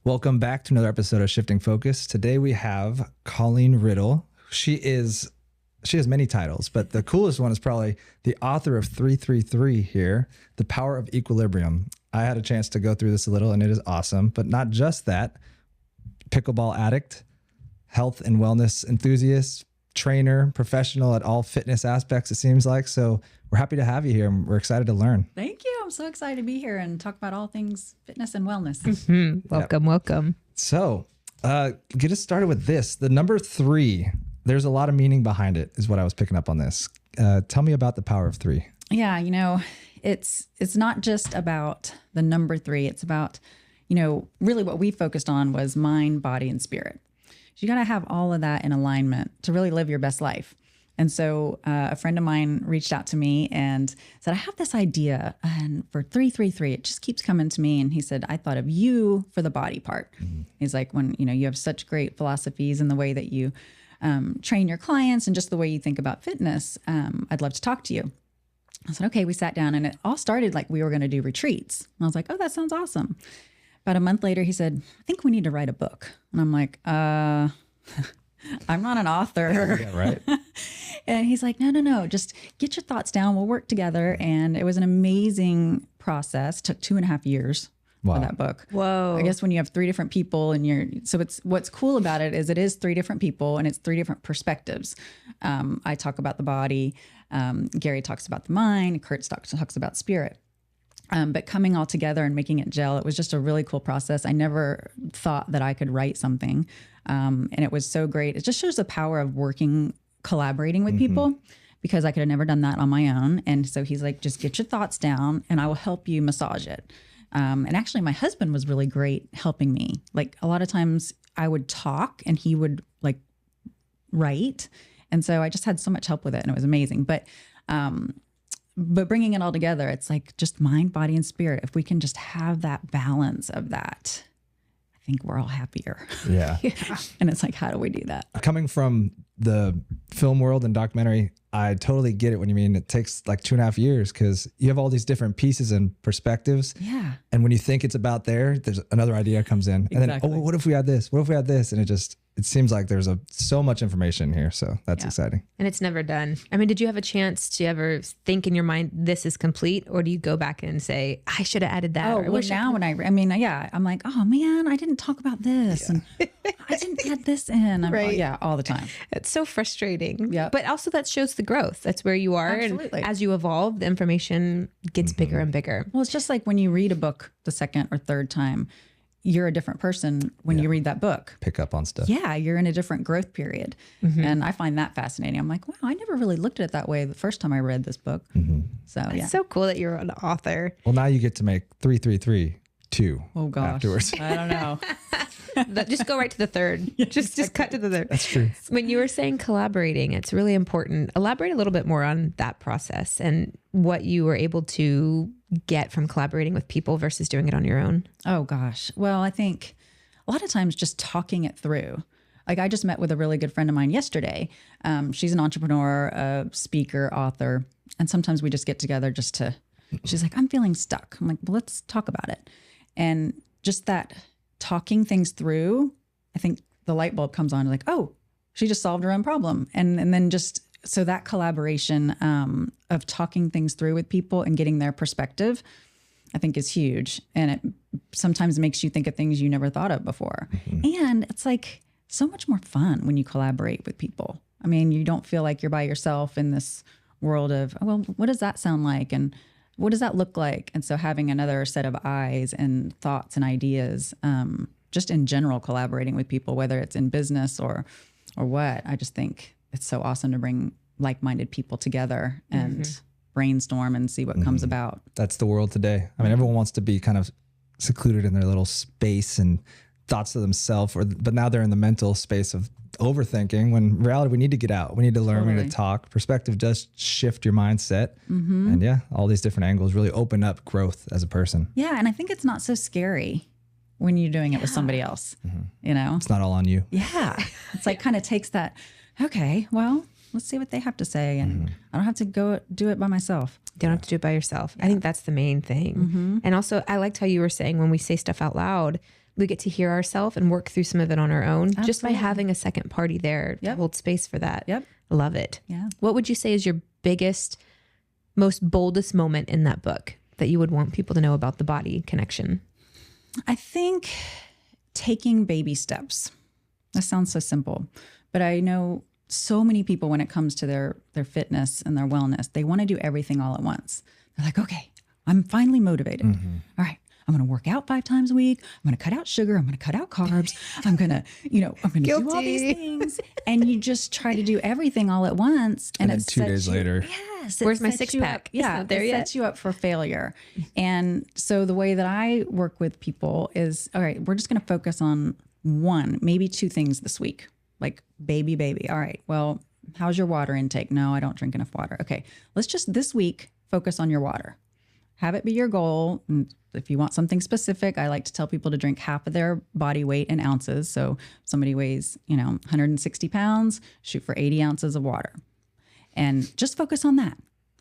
Welcome back to another episode of Shifting Focus. Today we have Colleen Riddle. She has many titles, but the coolest one is probably the author of 333 here, The Power of Equilibrium. I had a chance to go through this a little and it is awesome, but not just that. Pickleball addict, health and wellness enthusiast, trainer, professional at all fitness aspects, it seems like. So we're happy to have you here and we're excited to learn. Thank you. I'm so excited to be here and talk about all things fitness and wellness. Welcome. So get us started with this. The number 3, there's a lot of meaning behind it is what I was picking up on this. Tell me about the power of 3. Yeah, it's not just about the number 3. It's about, really what we focused on was mind, body, and spirit. So you got to have all of that in alignment to really live your best life. And so a friend of mine reached out to me and said, I have this idea and for 333, it just keeps coming to me. And he said, I thought of you for the body part. Mm-hmm. He's like, when, you have such great philosophies in the way that you train your clients and just the way you think about fitness, I'd love to talk to you. I said, okay, we sat down and it all started like we were going to do retreats. And I was like, oh, that sounds awesome. About a month later, he said, I think we need to write a book. And I'm like, I'm not an author. Yeah, right. And he's like, no, just get your thoughts down. We'll work together. And it was an amazing process. Took 2.5 years for that book. Whoa. I guess when you have 3 different people and what's cool about it is 3 different people and it's 3 different perspectives. I talk about the body. Gary talks about the mind. Kurt talks about spirit. But coming all together and making it gel, it was just a really cool process. I never thought that I could write something. And it was so great. It just shows the power of collaborating with people, because I could have never done that on my own. And so he's like, just get your thoughts down and I will help you massage it. And actually my husband was really great helping me. Like a lot of times I would talk and he would like write. And so I just had so much help with it and it was amazing. But bringing it all together, it's like just mind, body, and spirit. If we can just have that balance of that, I think we're all happier. Yeah. And it's like, how do we do that? Coming from the film world and documentary, I totally get it when you mean it takes like 2.5 years because you have all these different pieces and perspectives. Yeah. And when you think it's about there's another idea comes in. And Exactly. then, what if we had this? What if we had this? And it seems like there's so much information here. So that's exciting. And it's never done. I mean, did you have a chance to ever think in your mind, this is complete? Or do you go back and say, I should have added that? Oh, well, now when I'm like, oh man, I didn't talk about this. And I didn't add this in. Right. Yeah, all the time. It's so frustrating. Yeah. But also that shows the growth. That's where you are. Absolutely. And as you evolve, the information gets bigger and bigger. Well, it's just like when you read a book the second or third time, you're a different person when you read that book. Pick up on stuff. Yeah, you're in a different growth period. And I find that fascinating. I'm like, wow, I never really looked at it that way the first time I read this book. So yeah. It's so cool that you're an author. Well, now you get to make 333 2. Oh gosh. Afterwards. I don't know. Just go right to the third. Just cut to the third. That's true. When you were saying collaborating, it's really important. Elaborate a little bit more on that process and what you were able to get from collaborating with people versus doing it on your own. Oh gosh. Well, I think a lot of times just talking it through. Like I just met with a really good friend of mine yesterday. She's an entrepreneur, a speaker, author. And sometimes we just get together she's like, I'm feeling stuck. I'm like, well, let's talk about it. And just that talking things through, I think the light bulb comes on like, oh, she just solved her own problem. And then just, so that collaboration of talking things through with people and getting their perspective, I think is huge. And it sometimes makes you think of things you never thought of before. And it's like so much more fun when you collaborate with people. I mean, you don't feel like you're by yourself in this world of, well, what does that sound like? And what does that look like? And so having another set of eyes and thoughts and ideas, just in general, collaborating with people, whether it's in business or what, I just think it's so awesome to bring like-minded people together and brainstorm and see what comes about. That's the world today. I mean, everyone wants to be kind of secluded in their little space and thoughts to themselves, but now they're in the mental space of overthinking when in reality we need to get out. We need to learn, we need to talk. Perspective does shift your mindset. And all these different angles really open up growth as a person. Yeah. And I think it's not so scary when you're doing it with somebody else, It's not all on you. Yeah. It's like kind of takes that, okay, well, let's see what they have to say. And I don't have to go do it by myself. You don't have to do it by yourself. I think that's the main thing. And also I liked how you were saying when we say stuff out loud, we get to hear ourselves and work through some of it on our own just by Absolutely. having a second party there to Yep. hold space for that. Yep. Love it. Yeah. What would you say is your biggest, most boldest moment in that book that you would want people to know about the body connection? I think taking baby steps. That sounds so simple, but I know so many people when it comes to their fitness and their wellness, they want to do everything all at once. They're like, okay, I'm finally motivated. All right, I'm going to work out 5 times a week. I'm going to cut out sugar. I'm going to cut out carbs. I'm going to, I'm going to do all these things. And you just try to do everything all at once. And then 2 days later, Yes. Where's my six pack? It's Yeah. not there it yet. sets you up for failure. And so the way that I work with people is, all right, we're just going to focus on 1, maybe 2 things this week. Like baby. All right. Well, how's your water intake? No, I don't drink enough water. Okay. Let's just this week focus on your water. Have it be your goal. And if you want something specific, I like to tell people to drink half of their body weight in ounces. So if somebody weighs, 160 pounds, shoot for 80 ounces of water. And just focus on that.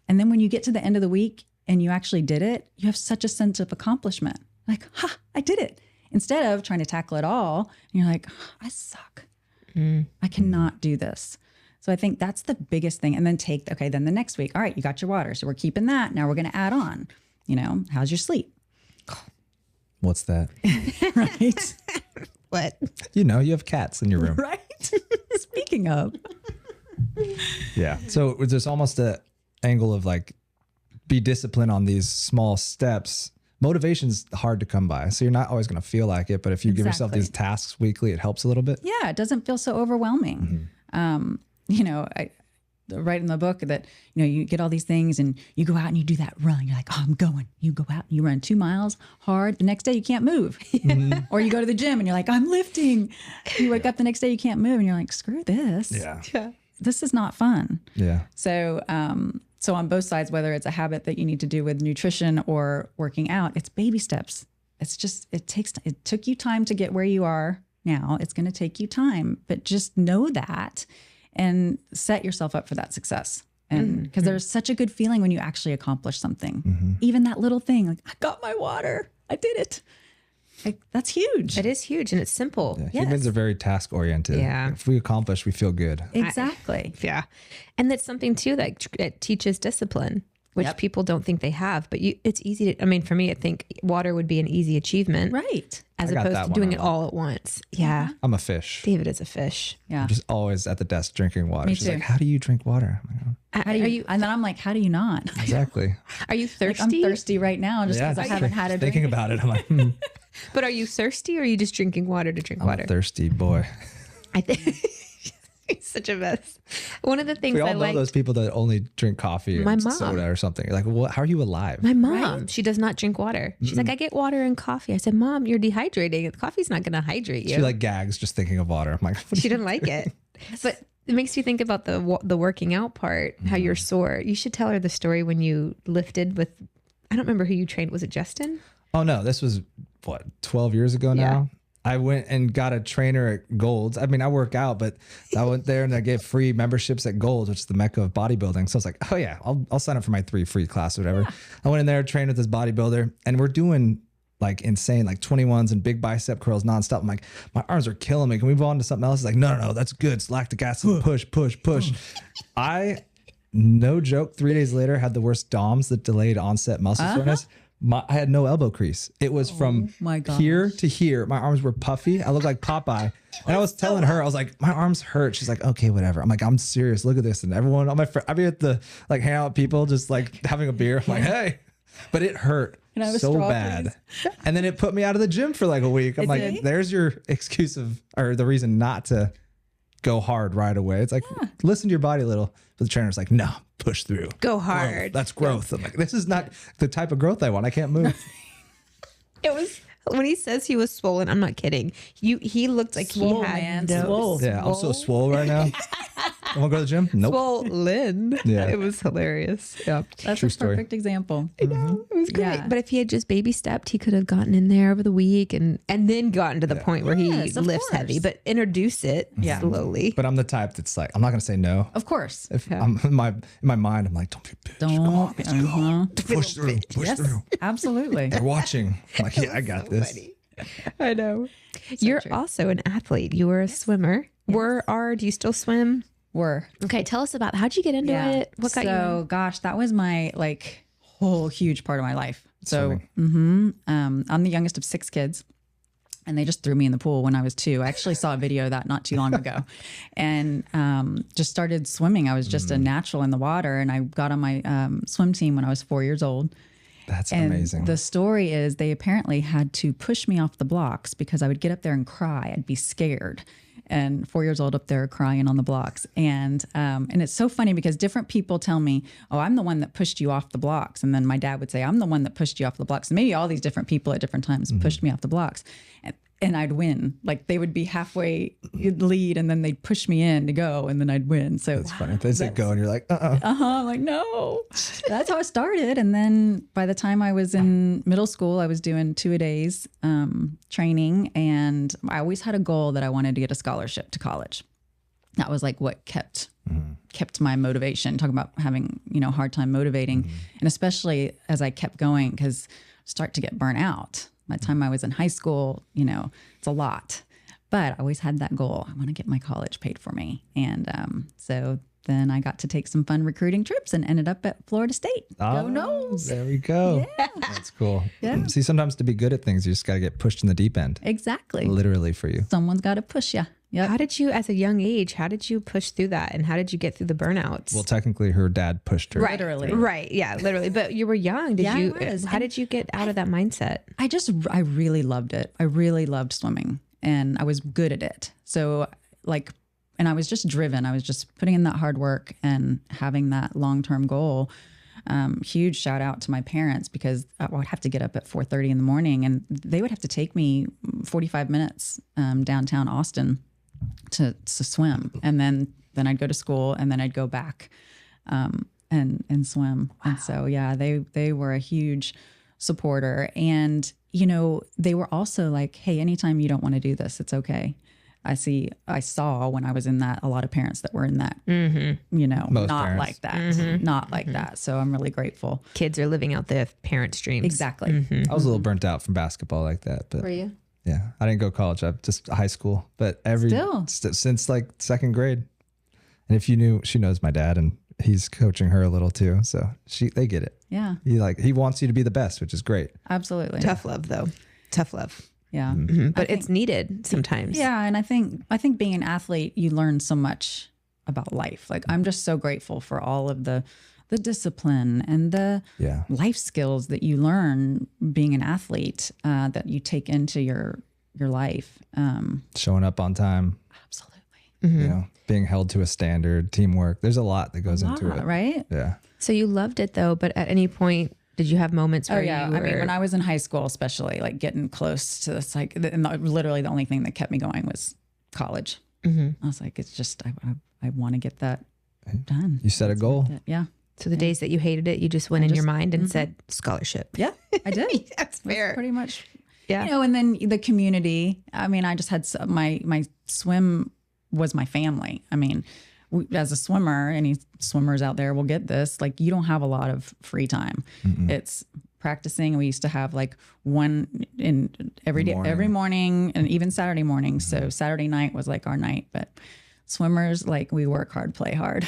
And then when you get to the end of the week and you actually did it, you have such a sense of accomplishment. Like, I did it. Instead of trying to tackle it all, and you're like, I suck. I cannot do this. So I think that's the biggest thing. And then then the next week, all right, you got your water. So we're keeping that. Now we're going to add on, how's your sleep? what's that? Right. What? You have cats in your room. Right. Speaking of. Yeah. So there's almost a angle of like, be disciplined on these small steps. Motivation's hard to come by. So you're not always going to feel like it, but if you give yourself these tasks weekly, it helps a little bit. Yeah. It doesn't feel so overwhelming. I write in the book that, you get all these things and you go out and you do that run. You're like, oh, I'm going. You go out and you run 2 miles hard. The next day you can't move. Or you go to the gym and you're like, I'm lifting. You wake up the next day, you can't move. And you're like, screw this. Yeah. This is not fun. Yeah. So, so on both sides, whether it's a habit that you need to do with nutrition or working out, it's baby steps. It's just, it took you time to get where you are now. It's going to take you time, but just know that and set yourself up for that success. And because there's such a good feeling when you actually accomplish something, even that little thing, like I got my water, I did it. Like that's huge. It is huge and it's simple. Yeah. Humans are very task oriented. Yeah. If we accomplish, we feel good. Exactly. Yeah. And that's something too that it teaches discipline, which people don't think they have, but it's easy to, for me, I think water would be an easy achievement. Right. As I got opposed that to one doing a it lot. all at once. Yeah. I'm a fish. David is a fish. Yeah. I'm just always at the desk drinking water. Me She's too. like, how do you drink water? I'm like, "Oh, How do you, and then I'm like, how do you not? exactly. Are you Like, thirsty? I'm thirsty right now just because I haven't had a drink. Thinking about it, I'm like, But are you thirsty or are you just drinking water to drink I'm water? a thirsty boy. I think he's such a mess. One of the things We all I know like, those people that only drink coffee My and mom. soda or something. You're like, what? How are you alive? my mom, she does not drink water. She's like, I get water and coffee. I said, Mom, you're dehydrating. The coffee's not going to hydrate you. She like gags just thinking of water. I'm like, She didn't like it. But it makes you think about the working out part, how you're sore. You should tell her the story when you lifted with, I don't remember who you trained. Was it Justin? oh no, this was 12 years ago now. I went and got a trainer at Gold's. I work out, but I went there and I gave free memberships at Gold's, which is the mecca of bodybuilding. So I was like, oh yeah, I'll sign up for my 3 free class or whatever. I went in there, trained with this bodybuilder, and we're doing like insane, like 21s and big bicep curls nonstop. I'm like, my arms are killing me. Can we move on to something else? He's like, no, that's good. It's lactic acid. Push. No joke, 3 days later, had the worst DOMS, the delayed onset muscle soreness. I had no elbow crease. It was from my gosh. here to here. My arms were puffy. I looked like Popeye. And I was telling her, I was like, my arms hurt. She's like, okay, whatever. I'm like, I'm serious. Look at this. And everyone, all my friends, I'd be at the like hang out with people, just like having a beer. I'm like, hey, but it hurt Can I have a so straw, bad. please? And then it put me out of the gym for like a week. I'm like, did? there's your excuse or the reason not to go hard right away. It's like, listen to your body a little. But the trainer's like, no, push through. Go Growth. hard. That's growth. I'm like, this is not the type of growth I want. I can't move. It was when he says he was swollen. I'm not kidding. He looked like Swole, he had man. no Swole. Yeah, I'm so swole right now. I want to go to the gym? Nope. swollen. Yeah. It was hilarious. Yeah. That's True a story. perfect example. I know. It was great. Yeah. But if he had just baby stepped, he could have gotten in there over the week and then gotten to the point where he Yes, of lifts course. heavy, but introduce it slowly. But I'm the type that's like, I'm not going to say no. Of course. If I'm in my mind, I'm like, don't be a bitch. Come on, let's go. Push through. Push Yes, through. absolutely. They're watching. I'm like, yeah, I got this. Funny. I know. You're true. also an athlete. You were a swimmer. Do you still swim? Okay, tell us about how'd you get into it? What got you in? Gosh, that was my like whole huge part of my life. So I'm the youngest of 6 kids. And they just threw me in the pool when I was 2. I actually saw a video of that not too long ago, and just started swimming. I was just a natural in the water, and I got on my swim team when I was 4 years old. That's And amazing. the story is they apparently had to push me off the blocks because I would get up there and cry. I'd be scared. And 4 years old up there crying on the blocks. And it's so funny because different people tell me, oh, I'm the one that pushed you off the blocks. And then my dad would say, I'm the one that pushed you off the blocks. And maybe all these different people at different times pushed me off the blocks. And I'd win. Like they would be halfway lead and then they'd push me in to go and then I'd win. So That's funny. They say go and you're like, I'm like, no. That's how it started. And then by the time I was in middle school, I was doing 2-a-days training. And I always had a goal that I wanted to get a scholarship to college. That was like what kept my motivation. Talking about having, hard time motivating. And especially as I kept going, because I start to get burnt out. By the time I was in high school, it's a lot. But I always had that goal. I want to get my college paid for me. And so then I got to take some fun recruiting trips and ended up at Florida State. Go Noles. There we go. Yeah. That's cool. Yeah. See, sometimes to be good at things, you just got to get pushed in the deep end. Exactly. Literally for you. Someone's got to push you. Yep. How did you, as a young age, how did you push through that? And how did you get through the burnouts? Well, technically her dad pushed her. Literally. Right. Yeah, literally. But you were young. Yeah, I was. How did you get out of that mindset? I really loved it. I really loved swimming and I was good at it. So and I was just driven. I was just putting in that hard work and having that long-term goal. Huge shout out to my parents because I would have to get up at 4:30 in the morning and they would have to take me 45 minutes downtown Austin to swim. And then I'd go to school and then I'd go back and swim. Wow. And so, yeah, they were a huge supporter. And, they were also like, hey, anytime you don't want to do this, it's okay. I saw when I was in that, a lot of parents that were in that, Most not parents. like that, not like that. So I'm really grateful. Kids are living out their parents' dreams. Exactly. I was a little burnt out from basketball like that. But Were you? yeah, I didn't go to college. I just high school. But since like 2nd grade. And if you knew, she knows my dad and he's coaching her a little too. So they get it. Yeah, He wants you to be the best, which is great. absolutely. Tough love, though. Tough love. Yeah. But it's needed sometimes. Yeah. And I think being an athlete, you learn so much about life. Like I'm just so grateful for all of the discipline and the life skills that you learn being an athlete that you take into your life. Showing up on time. Absolutely. Being held to a standard, teamwork. There's a lot that goes into it. Right? Yeah. So you loved it though, but at any point, did you have moments where I you were... mean, when I was in high school, especially like getting close to this, like literally the only thing that kept me going was college. I was like, it's just, I want to get that done. You set a goal. Yeah. So the days that you hated it, you just went in your mind and said scholarship. Yeah, I did. That's fair. Pretty much. Yeah. And then the community. I mean, I just had my swim was my family. I mean, as a swimmer, any swimmers out there will get this. Like, you don't have a lot of free time. It's practicing. We used to have like one in every day, every morning, and even Saturday morning. So Saturday night was like our night. But swimmers, like, we work hard, play hard.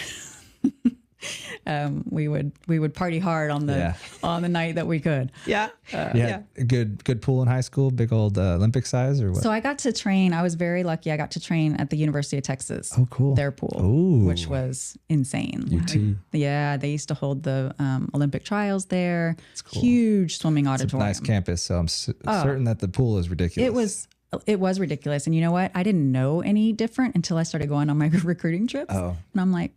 We would party hard on the night that we could. Yeah. Yeah. Good pool in high school, big old Olympic size or what? So I got to train. I was very lucky. I got to train at the University of Texas. Oh, cool. Their pool, Ooh. which was insane. UT. Yeah, they used to hold the Olympic trials there. cool. Huge swimming It's a auditorium. nice campus, so I'm certain that the pool is ridiculous. It was ridiculous. And you know what? I didn't know any different until I started going on my recruiting trips. Oh. And I'm like,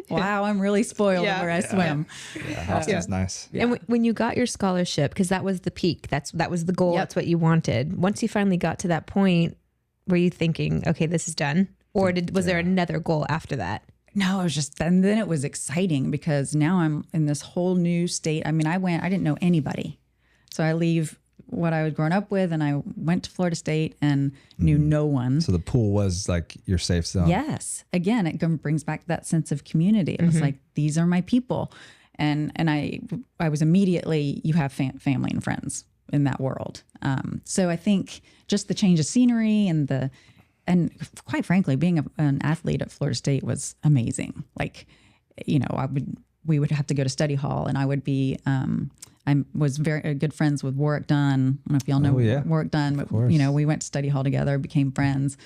wow, I'm really spoiled where I swim. Yeah, Austin's nice. And when you got your scholarship, because that was the peak, that was the goal. Yep. That's what you wanted. Once you finally got to that point, were you thinking, okay, this is done? Or was there another goal after that? No, it was just, and then it was exciting because now I'm in this whole new state. I mean, I didn't know anybody. So I leave what I was growing up with and I went to Florida State and knew no one. So the pool was like your safe zone. Yes. Again, it brings back that sense of community. It was like, these are my people. And I was immediately, you have family and friends in that world. So I think just the change of scenery and quite frankly, being an athlete at Florida State was amazing. Like, you know, we would have to go to study hall, and I would be, I was very good friends with Warwick Dunn. I don't know if y'all know Warwick Dunn, but you know, we went to study hall together, became friends.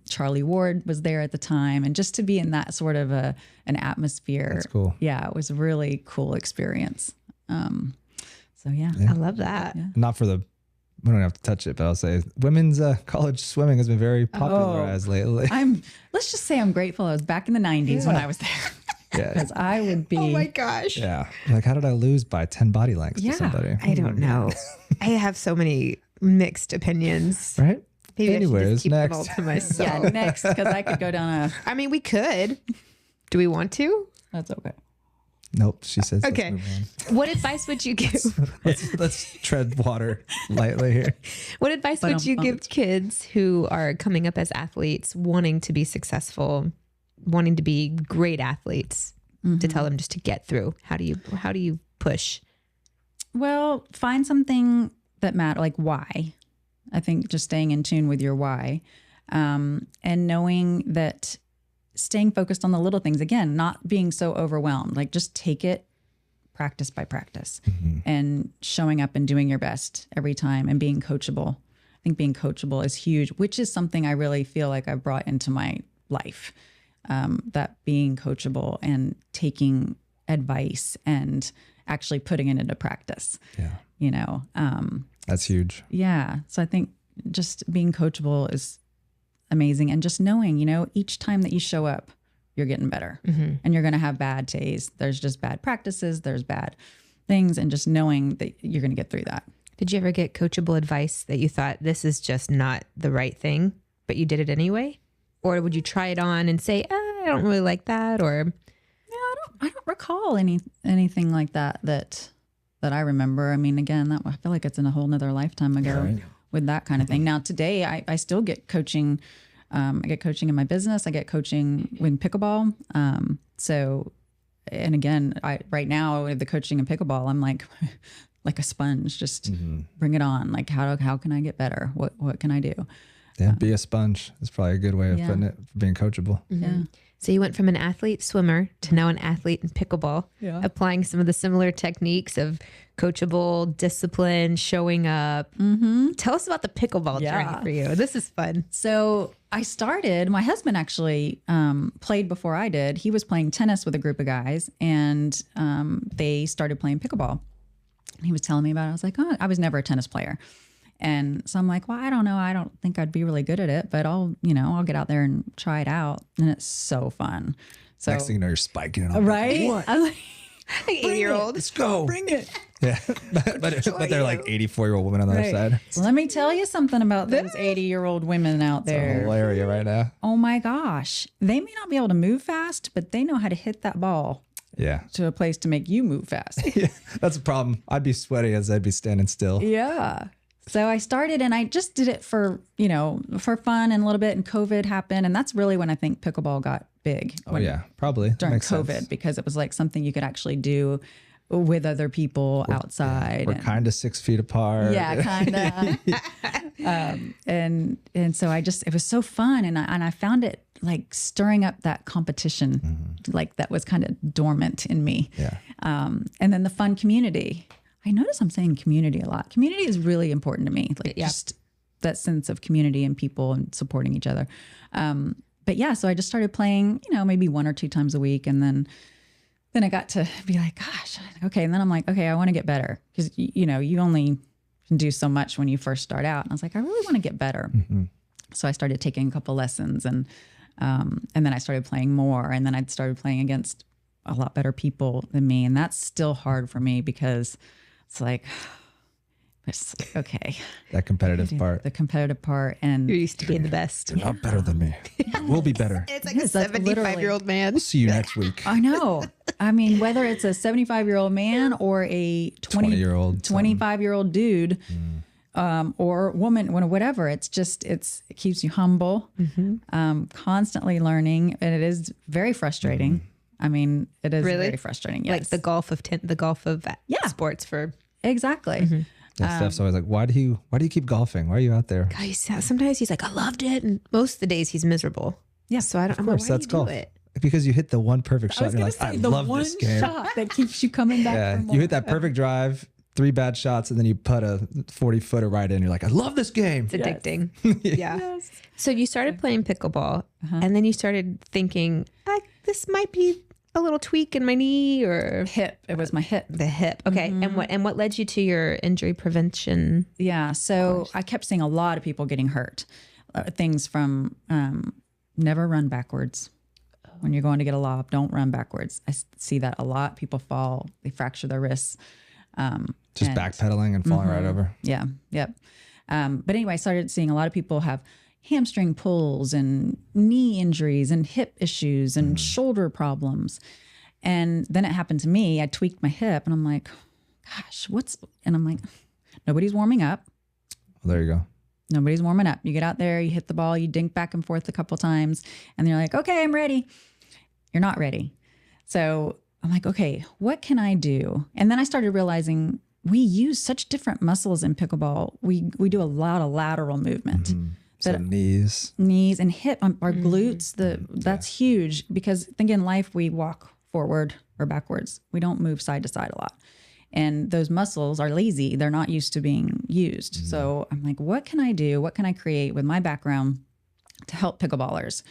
Charlie Ward was there at the time, and just to be in that sort of an atmosphere. That's cool. Yeah, it was a really cool experience. So yeah. I love that. Yeah. Not for the, we don't have to touch it, but I'll say women's college swimming has been very popularized lately. Let's just say I'm grateful I was back in the 90s when I was there. Yeah. Because I would be. Oh my gosh. Yeah. Like, how did I lose by 10 body lengths to somebody? I don't know. I have so many mixed opinions. Right? Maybe Anyways, I should just keep next. them all to myself. Yeah, next, because I could go down I mean, we could. Do we want to? That's okay. Nope. She says, Okay. let's move on. What advice would you give? Let's tread water lightly here. What advice would you give kids who are coming up as athletes, wanting to be successful, wanting to be great athletes, to tell them just to get through? How do you push? Well, find something that matters, like why. I think just staying in tune with your why, and knowing that staying focused on the little things, again, not being so overwhelmed, like just take it practice by practice and showing up and doing your best every time and being coachable. I think being coachable is huge, which is something I really feel like I've brought into my life. That being coachable and taking advice and actually putting it into practice. Yeah. You know, That's huge. yeah. So I think just being coachable is amazing. And just knowing, you know, each time that you show up, you're getting better and you're going to have bad days. There's just bad practices. There's bad things. And just knowing that you're going to get through that. Did you ever get coachable advice that you thought this is just not the right thing, but you did it anyway? Or would you try it on and say, I don't really like that? Or I don't recall anything like that I remember. I mean, again, I feel like it's in a whole nother lifetime ago with that kind of thing. Now today I still get coaching. I get coaching in my business. I get coaching with pickleball. So, and again, right now with the coaching in pickleball, I'm like a sponge, just bring it on. Like how can I get better? What can I do? Yeah. Be a sponge. That's probably a good way of putting it, for being coachable. Yeah. So you went from an athlete swimmer to now an athlete in pickleball, applying some of the similar techniques of coachable, discipline, showing up. Tell us about the pickleball journey for you. This is fun. So I started, my husband actually played before I did. He was playing tennis with a group of guys and they started playing pickleball. He was telling me about it. I was like, oh, I was never a tennis player. And so I'm like, well, I don't know. I don't think I'd be really good at it, but I'll get out there and try it out. And it's so fun. So Next thing you know, you're spiking it on. right? I'm like, 8-year-old. Let's go. Bring it. Yeah. but they're like 84-year-old women on the other side. So let me tell you something about those 80-year-old women out there. Hilarious right now. Oh my gosh. They may not be able to move fast, but they know how to hit that ball Yeah. to a place to make you move fast. Yeah. That's a problem. I'd be sweaty as I'd be standing still. Yeah. So I started and I just did it for fun and a little bit, and COVID happened. And that's really when I think pickleball got big. Oh yeah, probably. During Makes COVID, sense. because it was like something you could actually do with other people outside. We're kind of 6 feet apart. Yeah, kind of. And so it was so fun. And I found it like stirring up that competition, like that was kind of dormant in me. Yeah. And then the fun community. I notice I'm saying community a lot. Community is really important to me. Like just that sense of community and people and supporting each other. But yeah, so I just started playing, maybe 1 or 2 times a week. And then I got to be like, gosh, okay. And then I'm like, okay, I want to get better. Because, you only can do so much when you first start out. And I was like, I really want to get better. So I started taking a couple lessons and then I started playing more. And then I started playing against a lot better people than me. And that's still hard for me because it's like, okay. That competitive part. The competitive part. And You're used to being the best. You're not better than me. We'll be better. It's like a 75-year-old man. See you next week. I know. I mean, whether it's a 75-year-old man or a 20-year-old, 25-year-old dude, or woman, whatever, it keeps you humble, constantly learning. And it is very frustrating. I mean, it is very frustrating. Yes. Like the golf of sports for. Exactly. Yeah, Steph's always like, why do you keep golfing? Why are you out there? Guys, sometimes he's like, I loved it. And most of the days he's miserable. Yeah. So I'm like, why do you do it? Because you hit the one perfect shot. And you're like, I love this game. The one shot that keeps you coming back. Yeah, for more. you hit that perfect drive, 3 bad shots, and then you put a 40-footer right in. You're like, I love this game. It's addicting. Yeah. Yes. So you started playing pickleball, and then you started thinking, this might be a little tweak in my knee or Hip. It was my hip. the hip. Okay. And what led you to your injury prevention? Yeah. So I kept seeing a lot of people getting hurt. Things from never run backwards. When you're going to get a lob, don't run backwards. I see that a lot. People fall, they fracture their wrists. Just backpedaling and falling right over. Yeah. Yep. But anyway, I started seeing a lot of people have hamstring pulls and knee injuries and hip issues and shoulder problems. And then it happened to me. I tweaked my hip and I'm like, gosh, and I'm like, nobody's warming up. Well, there you go. Nobody's warming up. You get out there, you hit the ball, you dink back and forth a couple times, and you're like, okay, I'm ready. You're not ready. So I'm like, okay, what can I do? And then I started realizing we use such different muscles in pickleball. We do a lot of lateral movement. So knees and hip, our glutes, that's huge because think in life, we walk forward or backwards. We don't move side to side a lot. And those muscles are lazy. They're not used to being used. So I'm like, what can I do? What can I create with my background to help pickleballers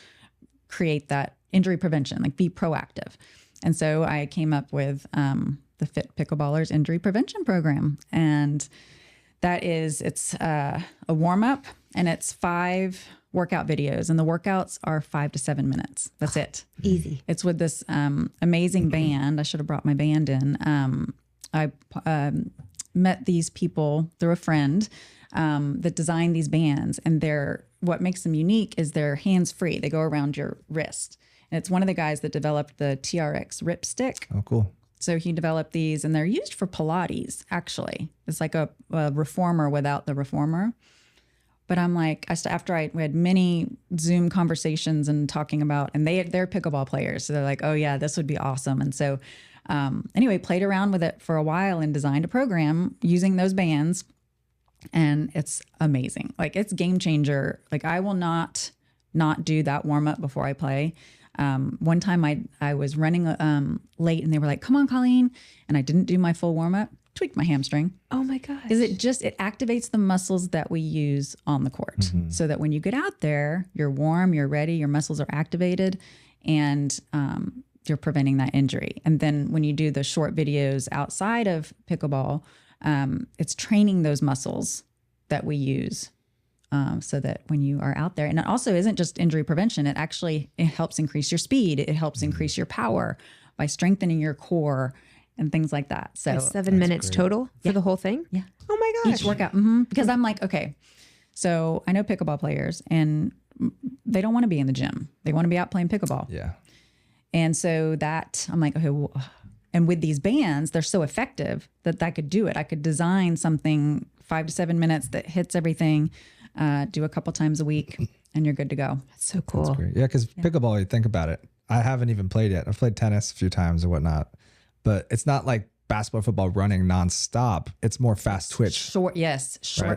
create that injury prevention, like be proactive? And so I came up with the Fit Pickleballers Injury Prevention Program. And it's a warm up and it's 5 workout videos. And the workouts are 5 to 7 minutes. That's it. Easy. It's with this amazing band. I should have brought my band in. I met these people through a friend that designed these bands, and what makes them unique is they're hands-free. They go around your wrist. And it's one of the guys that developed the TRX Rip Stick. Oh, cool. So he developed these, and they're used for Pilates, actually. It's like a reformer without the reformer. But I'm like, we had many Zoom conversations and talking about, and they're pickleball players. So they're like, oh yeah, this would be awesome. And so anyway, played around with it for a while and designed a program using those bands. And it's amazing. Like it's game changer. Like I will not do that warm up before I play. One time I was running late and they were like, come on, Colleen. And I didn't do my full warm up, tweaked my hamstring. Oh my gosh. Is it activates the muscles that we use on the court so that when you get out there, you're warm, you're ready, your muscles are activated and, you're preventing that injury. And then when you do the short videos outside of pickleball, it's training those muscles that we use so that when you are out there, and it also isn't just injury prevention, it helps increase your speed. It helps increase your power by strengthening your core and things like that. So 7 minutes total for the whole thing? Yeah. Oh my gosh. Each workout. Because I'm like, okay, so I know pickleball players and they don't want to be in the gym. They want to be out playing pickleball. Yeah. And so I'm like, okay, well, and with these bands, they're so effective that I could do it. I could design something 5 to 7 minutes that hits everything, do a couple times a week, and you're good to go. That's so cool. That's great. Yeah, because pickleball, you think about it. I haven't even played yet. I've played tennis a few times or whatnot, but it's not like basketball, football running nonstop. It's more fast twitch. Short,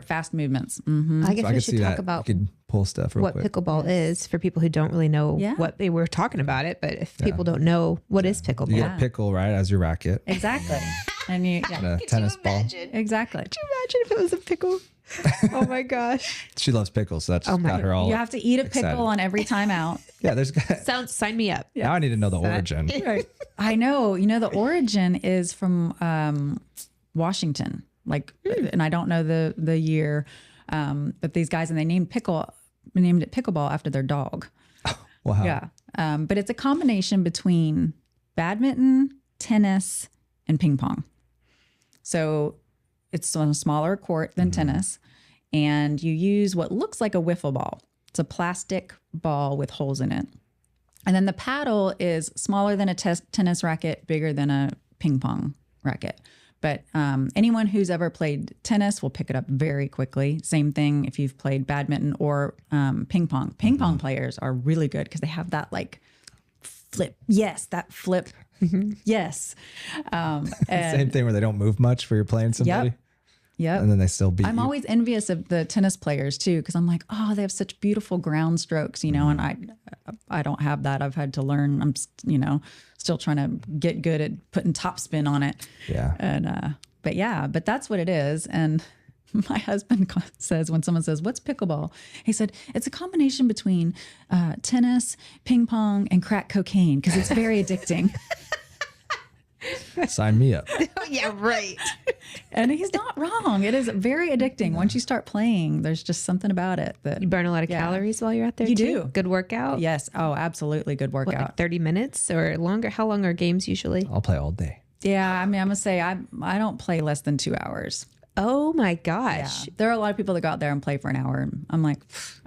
fast movements. I guess we should talk about you could pull stuff real what quick. pickleball is for people who don't really know what they were talking about it. But if people don't know, what is pickleball? You get a pickle, right, as your racket. Exactly. And a tennis ball. Exactly. Could you imagine if it was a pickle? Oh my gosh. She loves pickles, so that's got her all You have to eat a excited. pickle on every time out. Yeah, there's Sign me up. now I need to know the origin. Right. I know. You know, the origin is from Washington. Like, and I don't know the year, but these guys, and they named it pickleball after their dog. Wow. Yeah. But it's a combination between badminton, tennis, and ping pong. So it's on a smaller court than tennis, and you use what looks like a wiffle ball. It's a plastic ball with holes in it. And then the paddle is smaller than a tennis racket, bigger than a ping pong racket. But anyone who's ever played tennis will pick it up very quickly. Same thing if you've played badminton or ping pong. Ping pong players are really good because they have that like flip. Yes, that flip. Yes. Same thing where they don't move much for you're playing somebody. Yep. Yep. And then they still beat I'm you. always envious of the tennis players too, because I'm like, oh, they have such beautiful ground strokes, you know, and I don't have that. I've had to learn. I'm, you know, still trying to get good at putting topspin on it. Yeah. And but that's what it is. And my husband says, when someone says, what's pickleball? He said, it's a combination between tennis, ping pong, and crack cocaine, because it's very addicting. Sign me up. Yeah, right. And he's not wrong. It is very addicting. Once you start playing, there's just something about it that You burn a lot of calories while you're out there. You too? do. Good workout. Yes. Oh, absolutely. Good What, workout. like 30 minutes or longer? How long are games usually? I'll play all day. Yeah. I mean, I'm gonna say I don't play less than 2 hours. Oh my Yeah. gosh. There are a lot of people that go out there and play for an hour. And I'm like,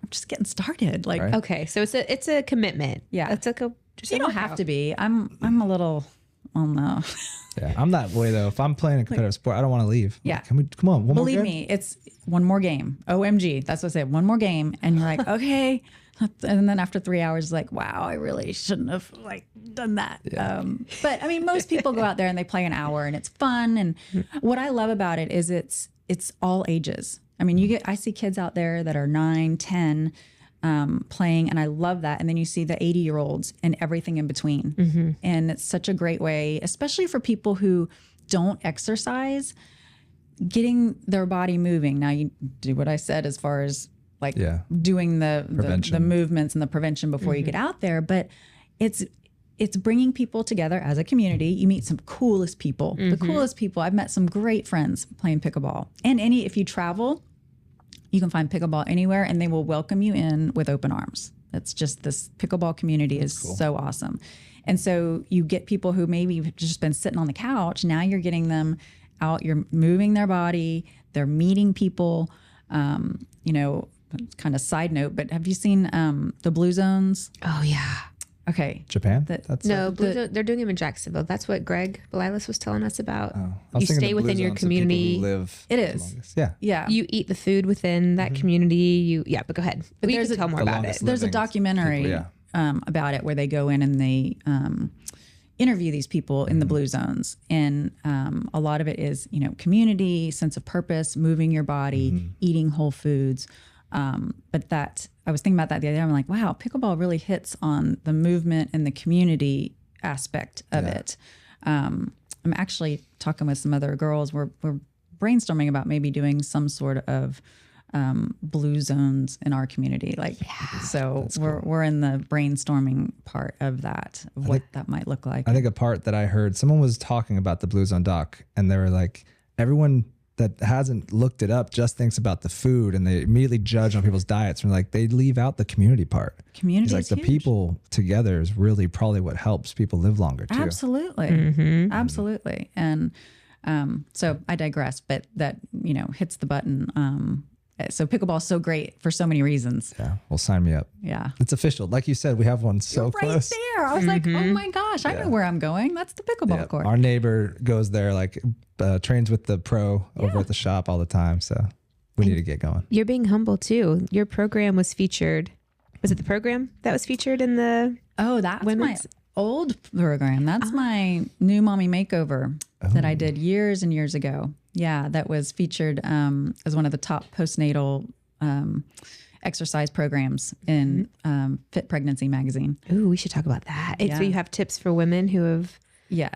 I'm just getting started. Like, Right. Okay, so it's a commitment. Yeah. It's like just you don't have to be. I'm a little. Oh no. Yeah, I'm that way though. If I'm playing a competitive sport, I don't want to leave. Yeah. Come on, one more Believe game? me, it's one more game. OMG. That's what I said. One more game. And you're like, okay. And then after 3 hours, it's like, wow, I really shouldn't have like done that. Yeah. But I mean, most people go out there and they play an hour and it's fun. And what I love about it is it's all ages. I mean, I see kids out there that are 9, 10, playing, and I love that. And then you see the 80-year-olds and everything in between. And it's such a great way, especially for people who don't exercise, getting their body moving. Now you do what I said as far as like doing the movements and the prevention before you get out there, but it's bringing people together as a community. You meet some coolest people, the coolest people. I've met some great friends playing pickleball. And if you travel, you can find pickleball anywhere and they will welcome you in with open arms. It's just this pickleball community is so awesome. And so you get people who maybe have just been sitting on the couch. Now you're getting them out, you're moving their body, they're meeting people. You know, kind of side note, but have you seen the Blue Zones? Oh yeah. Okay. Japan? No, they're doing them in Jacksonville. That's what Greg Belilas was telling us about. You stay within your community. It is. Yeah. Yeah. You eat the food within that community. But go ahead. But you can tell more about it. There's a documentary about it where they go in and they interview these people in the Blue Zones. And a lot of it is, you know, community, sense of purpose, moving your body, eating whole foods. But I was thinking about that the other day. I'm like, wow, pickleball really hits on the movement and the community aspect of it. I'm actually talking with some other girls. We're brainstorming about maybe doing some sort of blue zones in our community. We're in the brainstorming part of that, of what that might look like. I think a part that I heard, someone was talking about the Blue Zone doc, and they were like, everyone that hasn't looked it up just thinks about the food and they immediately judge on people's diets. And like, they leave out the community part. Community is the huge. People together is really probably what helps people live longer too. Absolutely. Absolutely. And so I digress, but that, you know, hits the button. So pickleball is so great for so many reasons. Yeah. Well, sign me up. Yeah. It's official. Like you said, we have one so You're close. right there. I was like, oh my gosh, I know where I'm going. That's the pickleball court. Our neighbor goes there, like trains with the pro over at the shop all the time. So we need to get going. You're being humble too. Your program was featured. Was it the program that was featured in the? Oh, that's my old program. That's my new Mommy Makeover that I did years and years ago. Yeah, that was featured as one of the top postnatal exercise programs in Fit Pregnancy magazine. Ooh, we should talk about that. So you have tips for women who have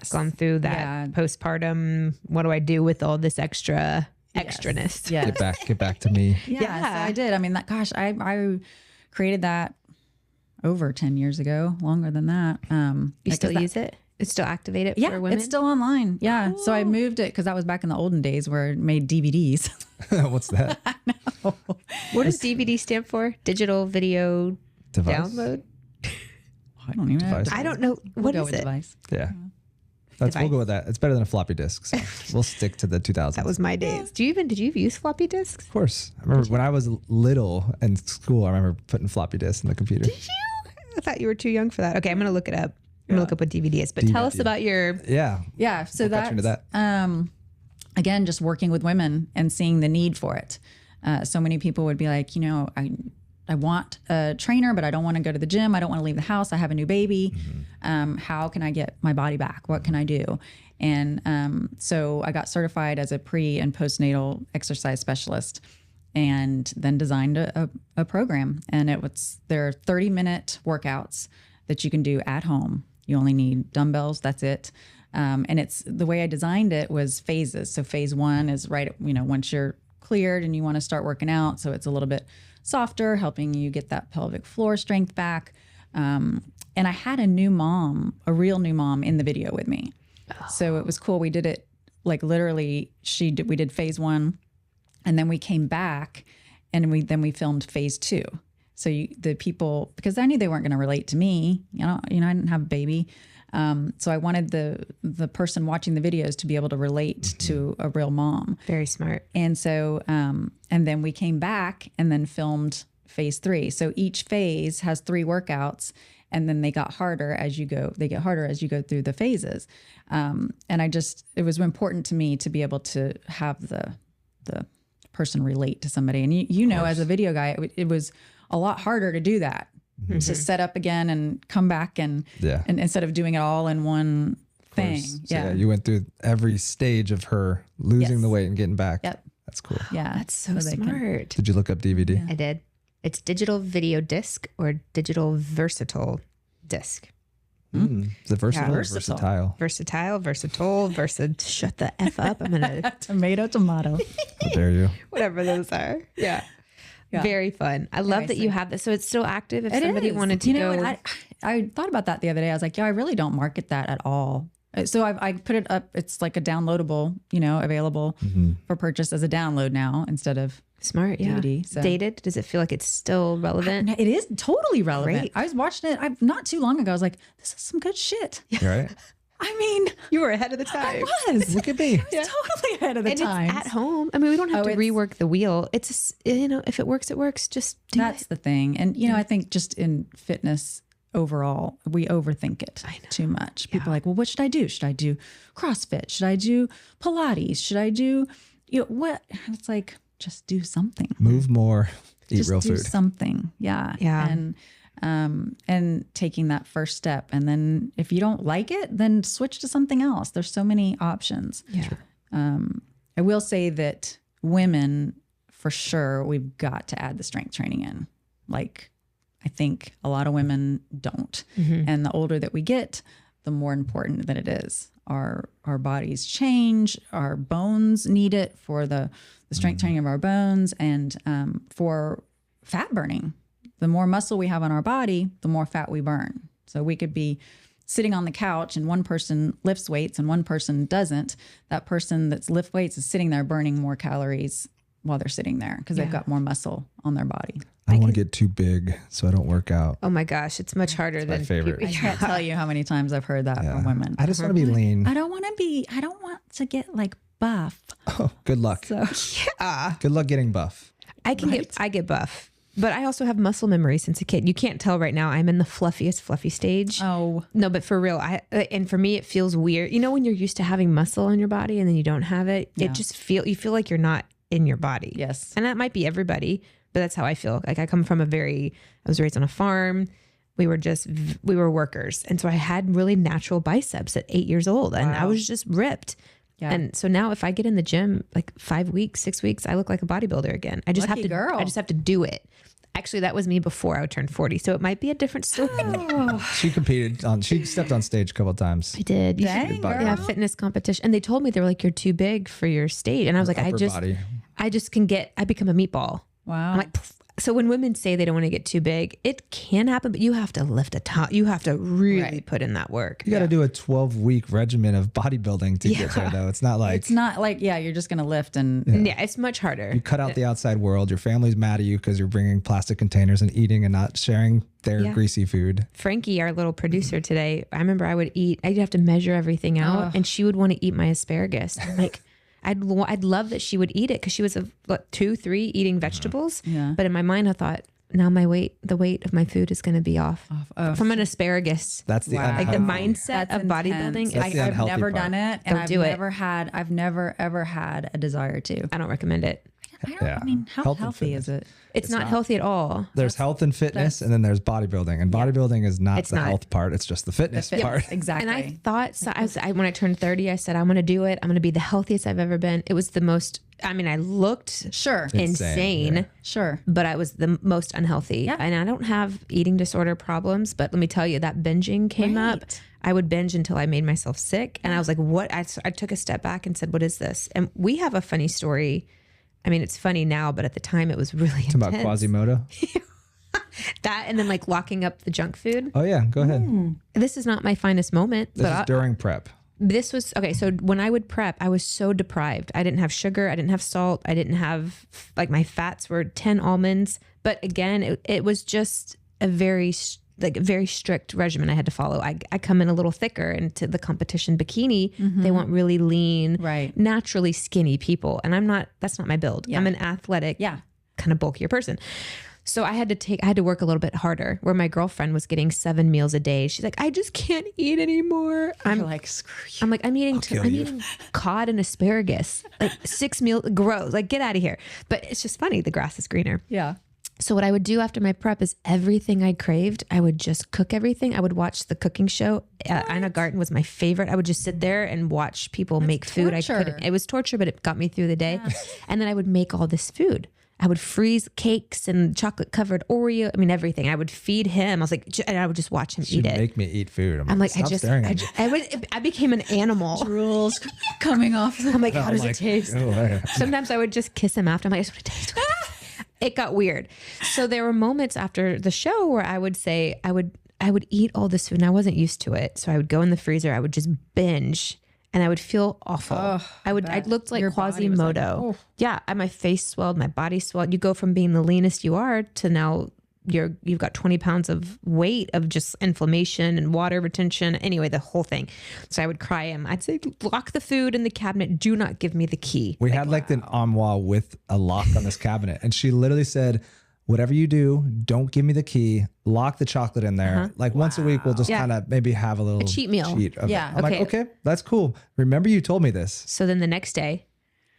gone through that postpartum. What do I do with all this extraness? Yes. Get back to me. So I did. I mean, I created that over 10 years ago, longer than that. You still use it? It's still activated for women? It's still online. Yeah. Cool. So I moved it because that was back in the olden days where it made DVDs. What's that? I know. What does DVD stand for? Digital video device? Download? I don't even know. I don't know. What is it? Device. Yeah. We'll go with that. It's better than a floppy disk. So we'll stick to the 2000s. That was my days. Did you use floppy disks? Of course. I remember when I was little in school, I remember putting floppy disks in the computer. Did you? I thought you were too young for that. Okay, I'm going to look it up. I'm going to look up what DVD is. But tell us about your... Yeah. So that's, again, just working with women and seeing the need for it. So many people would be like, you know, I want a trainer, but I don't want to go to the gym. I don't want to leave the house. I have a new baby. How can I get my body back? What can I do? And so I got certified as a pre and postnatal exercise specialist, and then designed a program. And there are 30-minute workouts that you can do at home. You only need dumbbells. That's it. And the way I designed it was phases. So phase 1 is once you're cleared and you want to start working out. So it's a little bit softer, helping you get that pelvic floor strength back. And I had a real new mom in the video with me. Oh. So it was cool. We did it like literally we did phase 1, and then we came back and we filmed phase 2. So the people, because I knew they weren't going to relate to me, I didn't have a baby. So I wanted the person watching the videos to be able to relate to a real mom. Very smart. And so, and then we came back and then filmed phase 3. So each phase has 3 workouts, and then they get harder as you go through the phases. And it was important to me to be able to have the person relate to somebody. And as a video guy, it was a lot harder to do that. Mm-hmm. To set up again and come back and instead of doing it all in one thing. So you went through every stage of her losing the weight and getting back. Yep. That's cool. Yeah. That's so smart. Did you look up DVD? Yeah. I did. It's digital video disc or digital versatile disc. Is it versatile or versatile? Versatile. Shut the F up. I'm going to. Tomato. How dare you? Whatever those are. Yeah. Very fun. I love that you have this. So it's still active if somebody wanted to go. I thought about that the other day. I was like, I really don't market that at all. So I put it up. It's like a downloadable, available for purchase as a download now instead of smart. DVD. So. Dated? Does it feel like it's still relevant? It is totally relevant. Great. I was watching it not too long ago. I was like, this is some good shit. Right. I mean, you were ahead of the time. I was. Look at me. I was totally ahead of the time. It's at home. I mean, we don't have to rework the wheel. It's, if it works, it works. Just do it. That's the thing. And, I think just in fitness overall, we overthink it too much. People are like, well, what should I do? Should I do CrossFit? Should I do Pilates? Should I do, what? It's like, just do something. Move more. Eat real food. Something. Yeah. Yeah. And taking that first step. And then if you don't like it, then switch to something else. There's so many options. Yeah. I will say that women, for sure, we've got to add the strength training in. Like, I think a lot of women don't. Mm-hmm. And the older that we get, the more important that it is. Our bodies change, our bones need it for the strength training of our bones, and for fat burning. The more muscle we have on our body, the more fat we burn. So we could be sitting on the couch and one person lifts weights and one person doesn't. That person that's lift weights is sitting there burning more calories while they're sitting there because they've got more muscle on their body. I don't want to get too big, so I don't work out. Oh my gosh, it's much harder than my favorite. I can't tell you how many times I've heard that from women. I just want to be lean. I don't want to get like buff. Oh, good luck. So, good luck getting buff. I get buff. But I also have muscle memory since a kid. You can't tell right now. I'm in the fluffy stage. Oh. No, but for real, and for me, it feels weird. When you're used to having muscle in your body and then you don't have it, you feel like you're not in your body. Yes. And that might be everybody, but that's how I feel. Like I come from I was raised on a farm. We were workers. And so I had really natural biceps at 8 years old and I was just ripped. Yeah. And so now if I get in the gym like 5 weeks, 6 weeks, I look like a bodybuilder again. I just have to do it. Actually, that was me before I turned 40. So it might be a different story. She stepped on stage a couple of times. I did. Dang, girl. Yeah, fitness competition. And they told me, they were like, you're too big for your stage. And I was like, I become a meatball. Wow. I'm like, so when women say they don't want to get too big, it can happen, but you have to lift a ton. You have to really put in that work. You got to do a 12-week regimen of bodybuilding to get there, though. It's not like you're just going to lift and it's much harder. You cut out the outside world. Your family's mad at you because you're bringing plastic containers and eating and not sharing their greasy food. Frankie, our little producer today, I remember I'd have to measure everything out and she would want to eat my asparagus. I'm like, I'd love that she would eat it because she was 2, 3 eating vegetables. Yeah. But in my mind, I thought, now the weight of my food is going to be off from an asparagus. That's the like the mindset of bodybuilding. I've never done it, and I've never ever had a desire to. I don't recommend it. I mean, how Health and healthy is fitness. it? It's not healthy at all. There's health and fitness, and then there's bodybuilding. And bodybuilding is not the health part; it's just the fitness part. Exactly. And I thought, so when I turned 30, I said, I'm going to do it. I'm going to be the healthiest I've ever been. It was the most, I mean, I looked insane, Sure. but I was the most unhealthy. Yeah. And I don't have eating disorder problems, but let me tell you, that binging came up. I would binge until I made myself sick. And I was like, what? I took a step back and said, what is this? And we have a funny story. I mean, it's funny now, but at the time it was really intense. About Quasimodo? That and then like locking up the junk food. Oh, yeah. Go ahead. This is not my finest moment. This is during prep. This was, okay, so when I would prep, I was so deprived. I didn't have sugar. I didn't have salt. I didn't have, like, my fats were 10 almonds. But again, it was just a very strict regimen I had to follow. I come in a little thicker into the competition bikini. They want really lean, naturally skinny people. And that's not my build. I'm an athletic, kind of bulkier person. So I had to work a little bit harder, where my girlfriend was getting 7 meals a day. She's like, I just can't eat anymore. I'm like, screw you. I'm like, I'm eating cod and asparagus, like 6 meals, gross, like get out of here. But it's just funny. The grass is greener. Yeah. So what I would do after my prep is everything I craved, I would just cook everything. I would watch the cooking show. Ina Garten was my favorite. I would just sit there and watch people make food. It was torture, but it got me through the day. Yeah. And then I would make all this food. I would freeze cakes and chocolate covered Oreo. I mean, everything. I would feed him. I was like, and I would just watch him eat it. Make me eat food. I'm like, I became an animal. Drools coming off. I'm like, how does it taste? Oh, Sometimes I would just kiss him after. I'm like, I just want to taste. It got weird. So there were moments after the show where I would say, I would eat all this food and I wasn't used to it. So I would go in the freezer. I would just binge. And I would feel awful. I looked like Quasimodo. Like, yeah, my face swelled, my body swelled. You go from being the leanest you are to now you've got 20 pounds of weight of just inflammation and water retention. Anyway, the whole thing. So I would cry him. I'd say, lock the food in the cabinet. Do not give me the key. We had like an armoire with a lock on this cabinet. And she literally said, whatever you do, don't give me the key. Lock the chocolate in there. Like once a week, we'll just kind of maybe have a little cheat meal. I'm like, okay, that's cool. Remember you told me this. So then the next day,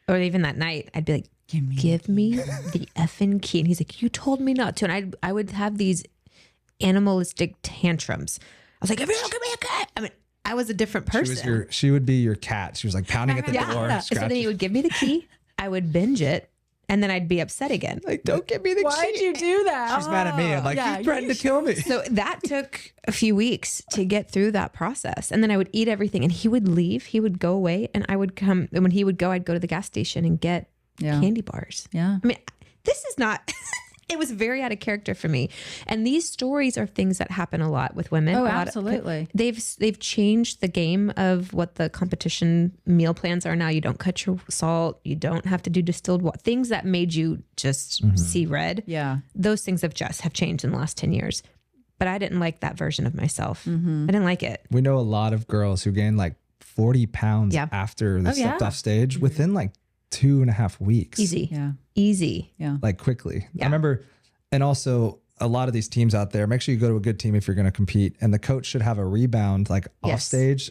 or even that night, I'd be like, give me the effing key. And he's like, you told me not to. And I would have these animalistic tantrums. I was like, if you don't give me a key. I mean, I was a different person. She would be your cat. She was like pounding at the door. So then he would give me the key. I would binge it. And then I'd be upset again. Like, don't give me the key. Why'd you do that? She's mad at me. I'm like, you threatened to kill me. So that took a few weeks to get through that process. And then I would eat everything and he would leave. He would go away and I would come. And when he would go, I'd go to the gas station and get candy bars. Yeah. I mean, this is not... It was very out of character for me. And these stories are things that happen a lot with women. Oh, absolutely. They've changed the game of what the competition meal plans are now. You don't cut your salt. You don't have to do distilled water. Things that made you just see red. Yeah. Those things have changed in the last 10 years. But I didn't like that version of myself. I didn't like it. We know a lot of girls who gained like 40 pounds after they stepped off stage within like 2.5 weeks. Easy. Yeah. Easy. Yeah. Like quickly. I remember, and also a lot of these teams out there, make sure you go to a good team if you're going to compete. And the coach should have a rebound like off stage,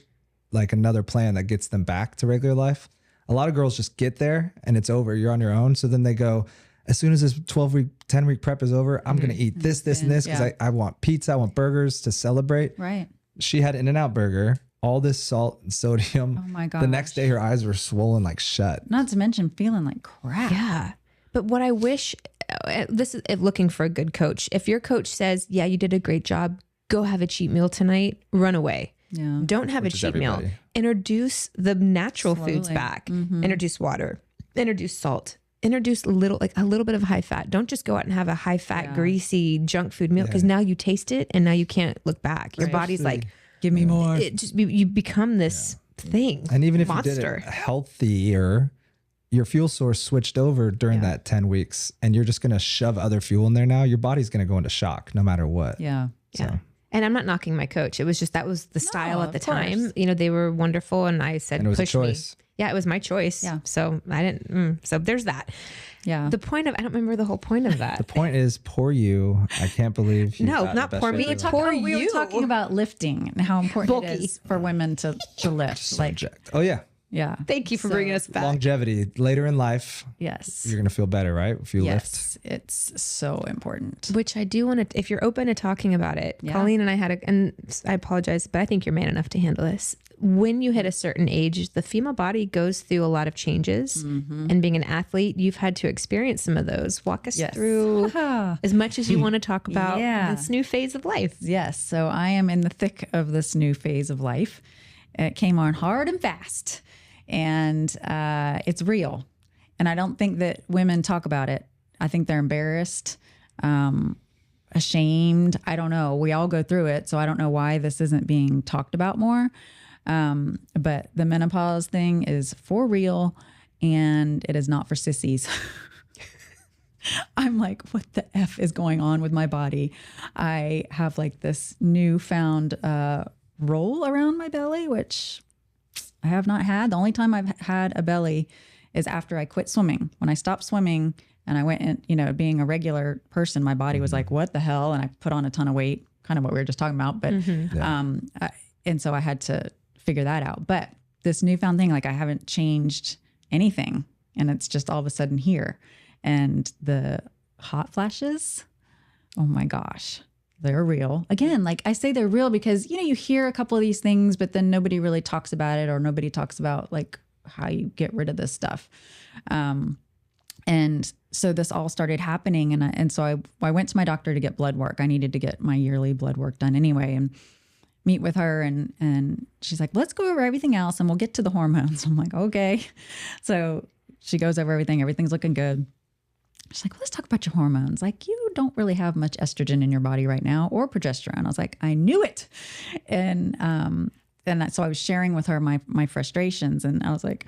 like another plan that gets them back to regular life. A lot of girls just get there and it's over. You're on your own. So then they go, as soon as this 12-week, 10-week prep is over, I'm going to eat this, and this because I want pizza, I want burgers to celebrate. Right. She had In-N-Out burger, all this salt and sodium. Oh my God. The next day her eyes were swollen like shut. Not to mention feeling like crap. Yeah. But what I wish, this is looking for a good coach. If your coach says, yeah, you did a great job, go have a cheat meal tonight, run away. Yeah. Don't have a cheat meal. Introduce the natural foods back. Introduce water. Introduce salt. Introduce a little bit of high fat. Don't just go out and have a high fat, greasy junk food meal because now you taste it and now you can't look back. Your body's like, give me more. You become this thing. And even if monster. you did it healthier, your fuel source switched over during that 10 weeks and you're just going to shove other fuel in there now, your body's going to go into shock no matter what. Yeah. So. Yeah. And I'm not knocking my coach. It was just, that was the style at the time. You know, they were wonderful. And I said, and it was push a choice. Me. Yeah, it was my choice. Yeah. So I didn't, so there's that. Yeah. The point of, I don't remember the whole point of that. The point is poor you. I can't believe you. No, not poor me. We were talking about lifting and how important it is for women to lift. Subject. Oh yeah. Yeah. Thank you for bringing us back. Longevity later in life. Yes. You're going to feel better, right? If you lift. Yes. It's so important. Which I do want to, if you're open to talking about it, Colleen and I and I apologize, but I think you're man enough to handle this. When you hit a certain age, the female body goes through a lot of changes. And being an athlete, you've had to experience some of those. Walk us through as much as you want to talk about this new phase of life. Yes. So I am in the thick of this new phase of life. It came on hard and fast, and it's real. And I don't think that women talk about it. I think they're embarrassed, ashamed. I don't know. We all go through it. So I don't know why this isn't being talked about more. But the menopause thing is for real, and it is not for sissies. I'm like, what the F is going on with my body? I have like this newfound roll around my belly, which I have not had. The only time I've had a belly is after I quit swimming. When I stopped swimming and I went in, being a regular person, my body was like, what the hell? And I put on a ton of weight, kind of what we were just talking about. But, and so I had to figure that out. But this newfound thing, like I haven't changed anything, and it's just all of a sudden here. And the hot flashes, oh my gosh, they're real. Again, like I say they're real because, you hear a couple of these things, but then nobody really talks about it, or nobody talks about like how you get rid of this stuff. And so this all started happening. And so I went to my doctor to get blood work. I needed to get my yearly blood work done anyway, and meet with her. And she's like, let's go over everything else and we'll get to the hormones. I'm like, okay. So she goes over everything. Everything's looking good. She's like, well, let's talk about your hormones. Like, you don't really have much estrogen in your body right now, or progesterone. I was like, I knew it. And so I was sharing with her my frustrations. And I was like,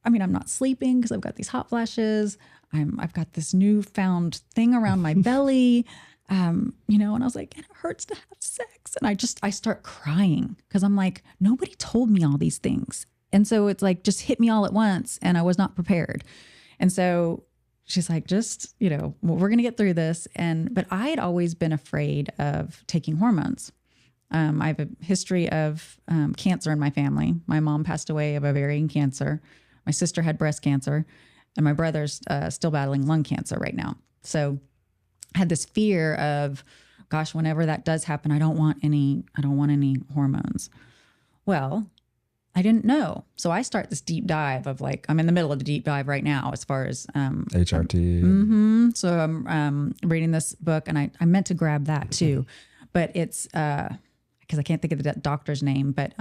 I'm not sleeping because I've got these hot flashes. I've got this newfound thing around my belly. And I was like, and it hurts to have sex. And I start crying because I'm like, nobody told me all these things. And so it's like, just hit me all at once. And I was not prepared. And so she's like, just, well, we're going to get through this. But I had always been afraid of taking hormones. I have a history of cancer in my family. My mom passed away of ovarian cancer. My sister had breast cancer, and my brother's still battling lung cancer right now. So I had this fear of, gosh, whenever that does happen, I don't want any hormones. Well, I didn't know. So I start this deep dive of like, I'm in the middle of the deep dive right now as far as HRT. So I'm reading this book, and I meant to grab that too, but it's because I can't think of the doctor's name, but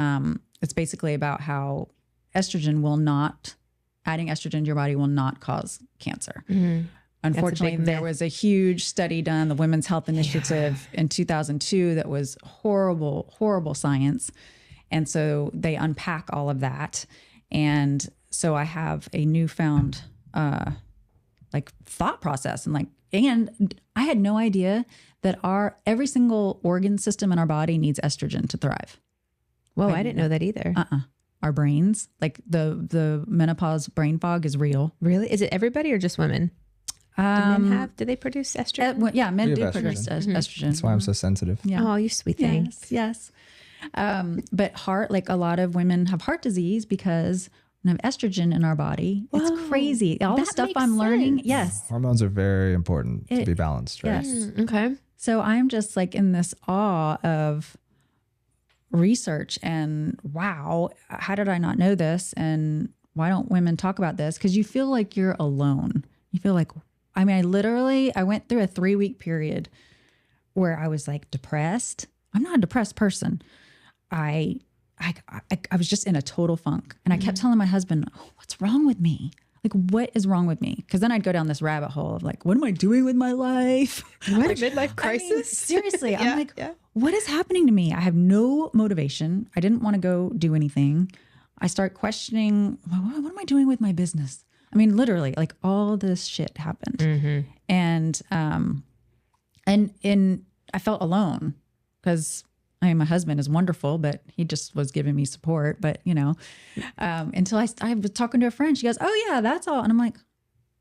it's basically about how adding estrogen to your body will not cause cancer. Mm-hmm. Unfortunately, there was a huge study done, the Women's Health Initiative in 2002, that was horrible, horrible science. And so they unpack all of that. And so I have a newfound thought process, and I had no idea that every single organ system in our body needs estrogen to thrive. Whoa, I didn't know that either. Our brains, like the menopause brain fog, is real. Really? Is it everybody or just women? Do they produce estrogen? Yeah, men do produce estrogen. That's why I'm so sensitive. Yeah. Oh, you sweet thing. Yes. But heart, like a lot of women have heart disease because we have estrogen in our body. Whoa, it's crazy. All the stuff I'm learning. Yes. Hormones are very important to be balanced, right? Yes. Okay. So I'm just like in this awe of research and wow, how did I not know this? And why don't women talk about this? Because you feel like you're alone. You feel like, I went through a 3-week period where I was like depressed. I'm not a depressed person. I was just in a total funk. And I kept telling my husband, oh, what's wrong with me? Like, what is wrong with me? Because then I'd go down this rabbit hole of like, what am I doing with my life? What a midlife crisis. Seriously. I'm like, what is happening to me? I have no motivation. I didn't want to go do anything. I start questioning, what am I doing with my business? Literally, like all this shit happened. Mm-hmm. And I felt alone because my husband is wonderful, but he just was giving me support. But, until I was talking to a friend, she goes, oh yeah, that's all. And I'm like,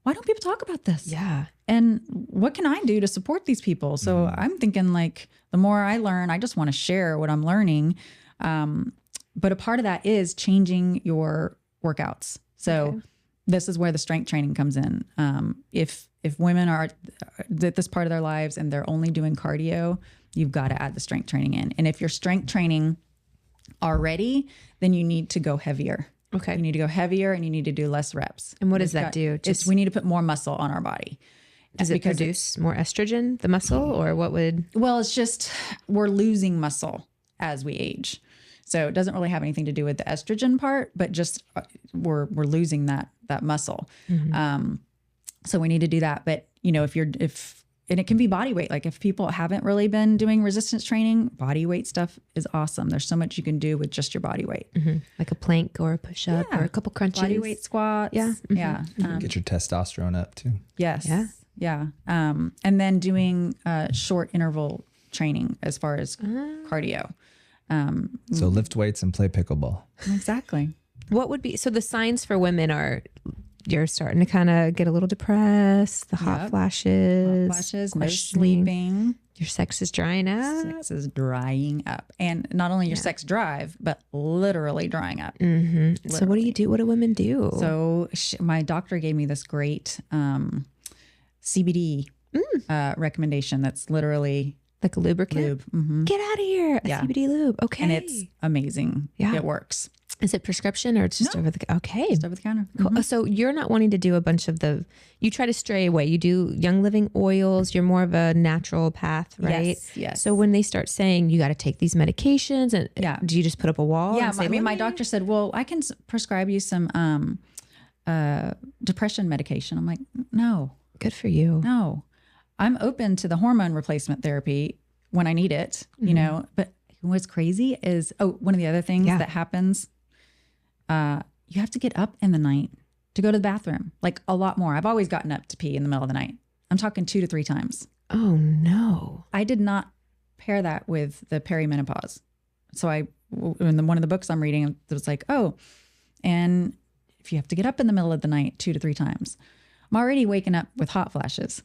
why don't people talk about this? Yeah. And what can I do to support these people? So I'm thinking like the more I learn, I just want to share what I'm learning. But a part of that is changing your workouts. So this is where the strength training comes in. If women are at this part of their lives and they're only doing cardio, you've got to add the strength training in. And if you're strength training already, then you need to go heavier. Okay. You need to go heavier and you need to do less reps. And what does that do? Just we need to put more muscle on our body. Does it produce more estrogen, the muscle, or what would? Well, it's just we're losing muscle as we age. So it doesn't really have anything to do with the estrogen part, but just we're losing that muscle. So we need to do that. But and it can be body weight. Like if people haven't really been doing resistance training, body weight stuff is awesome. There's so much you can do with just your body weight. Like a plank or a push up or a couple crunches. Body weight squats. Yeah. Yeah. Get your testosterone up too. Yes. Yeah. Yeah. And then doing short interval training as far as cardio. So lift weights and play pickleball. Exactly. What would be, so the signs for women are, you're starting to kind of get a little depressed, the hot flashes, No sleeping. Your sex is drying up. Sex is drying up. And not only your sex drive, but literally drying up. So what do you do? What do women do? So my doctor gave me this great CBD recommendation that's literally like a lubricant? lube. Get out of here. A CBD lube. Okay. And it's amazing. Yeah. It works. Is it prescription or it's just over the, okay. Just over the counter. Cool. So you're not wanting to do a bunch of you try to stray away. You do Young Living oils. You're more of a natural path, right? Yes. So when they start saying you got to take these medications and do you just put up a wall? Yeah. And say, My doctor said, well, I can prescribe you some depression medication. I'm like, no. Good for you. No, I'm open to the hormone replacement therapy when I need it, you know, but what's crazy is, one of the other things that happens, you have to get up in the night to go to the bathroom, like a lot more. I've always gotten up to pee in the middle of the night. I'm talking 2 to 3 times. Oh no. I did not pair that with the perimenopause. So in one of the books I'm reading, it was like, and if you have to get up in the middle of the night 2 to 3 times, I'm already waking up with hot flashes.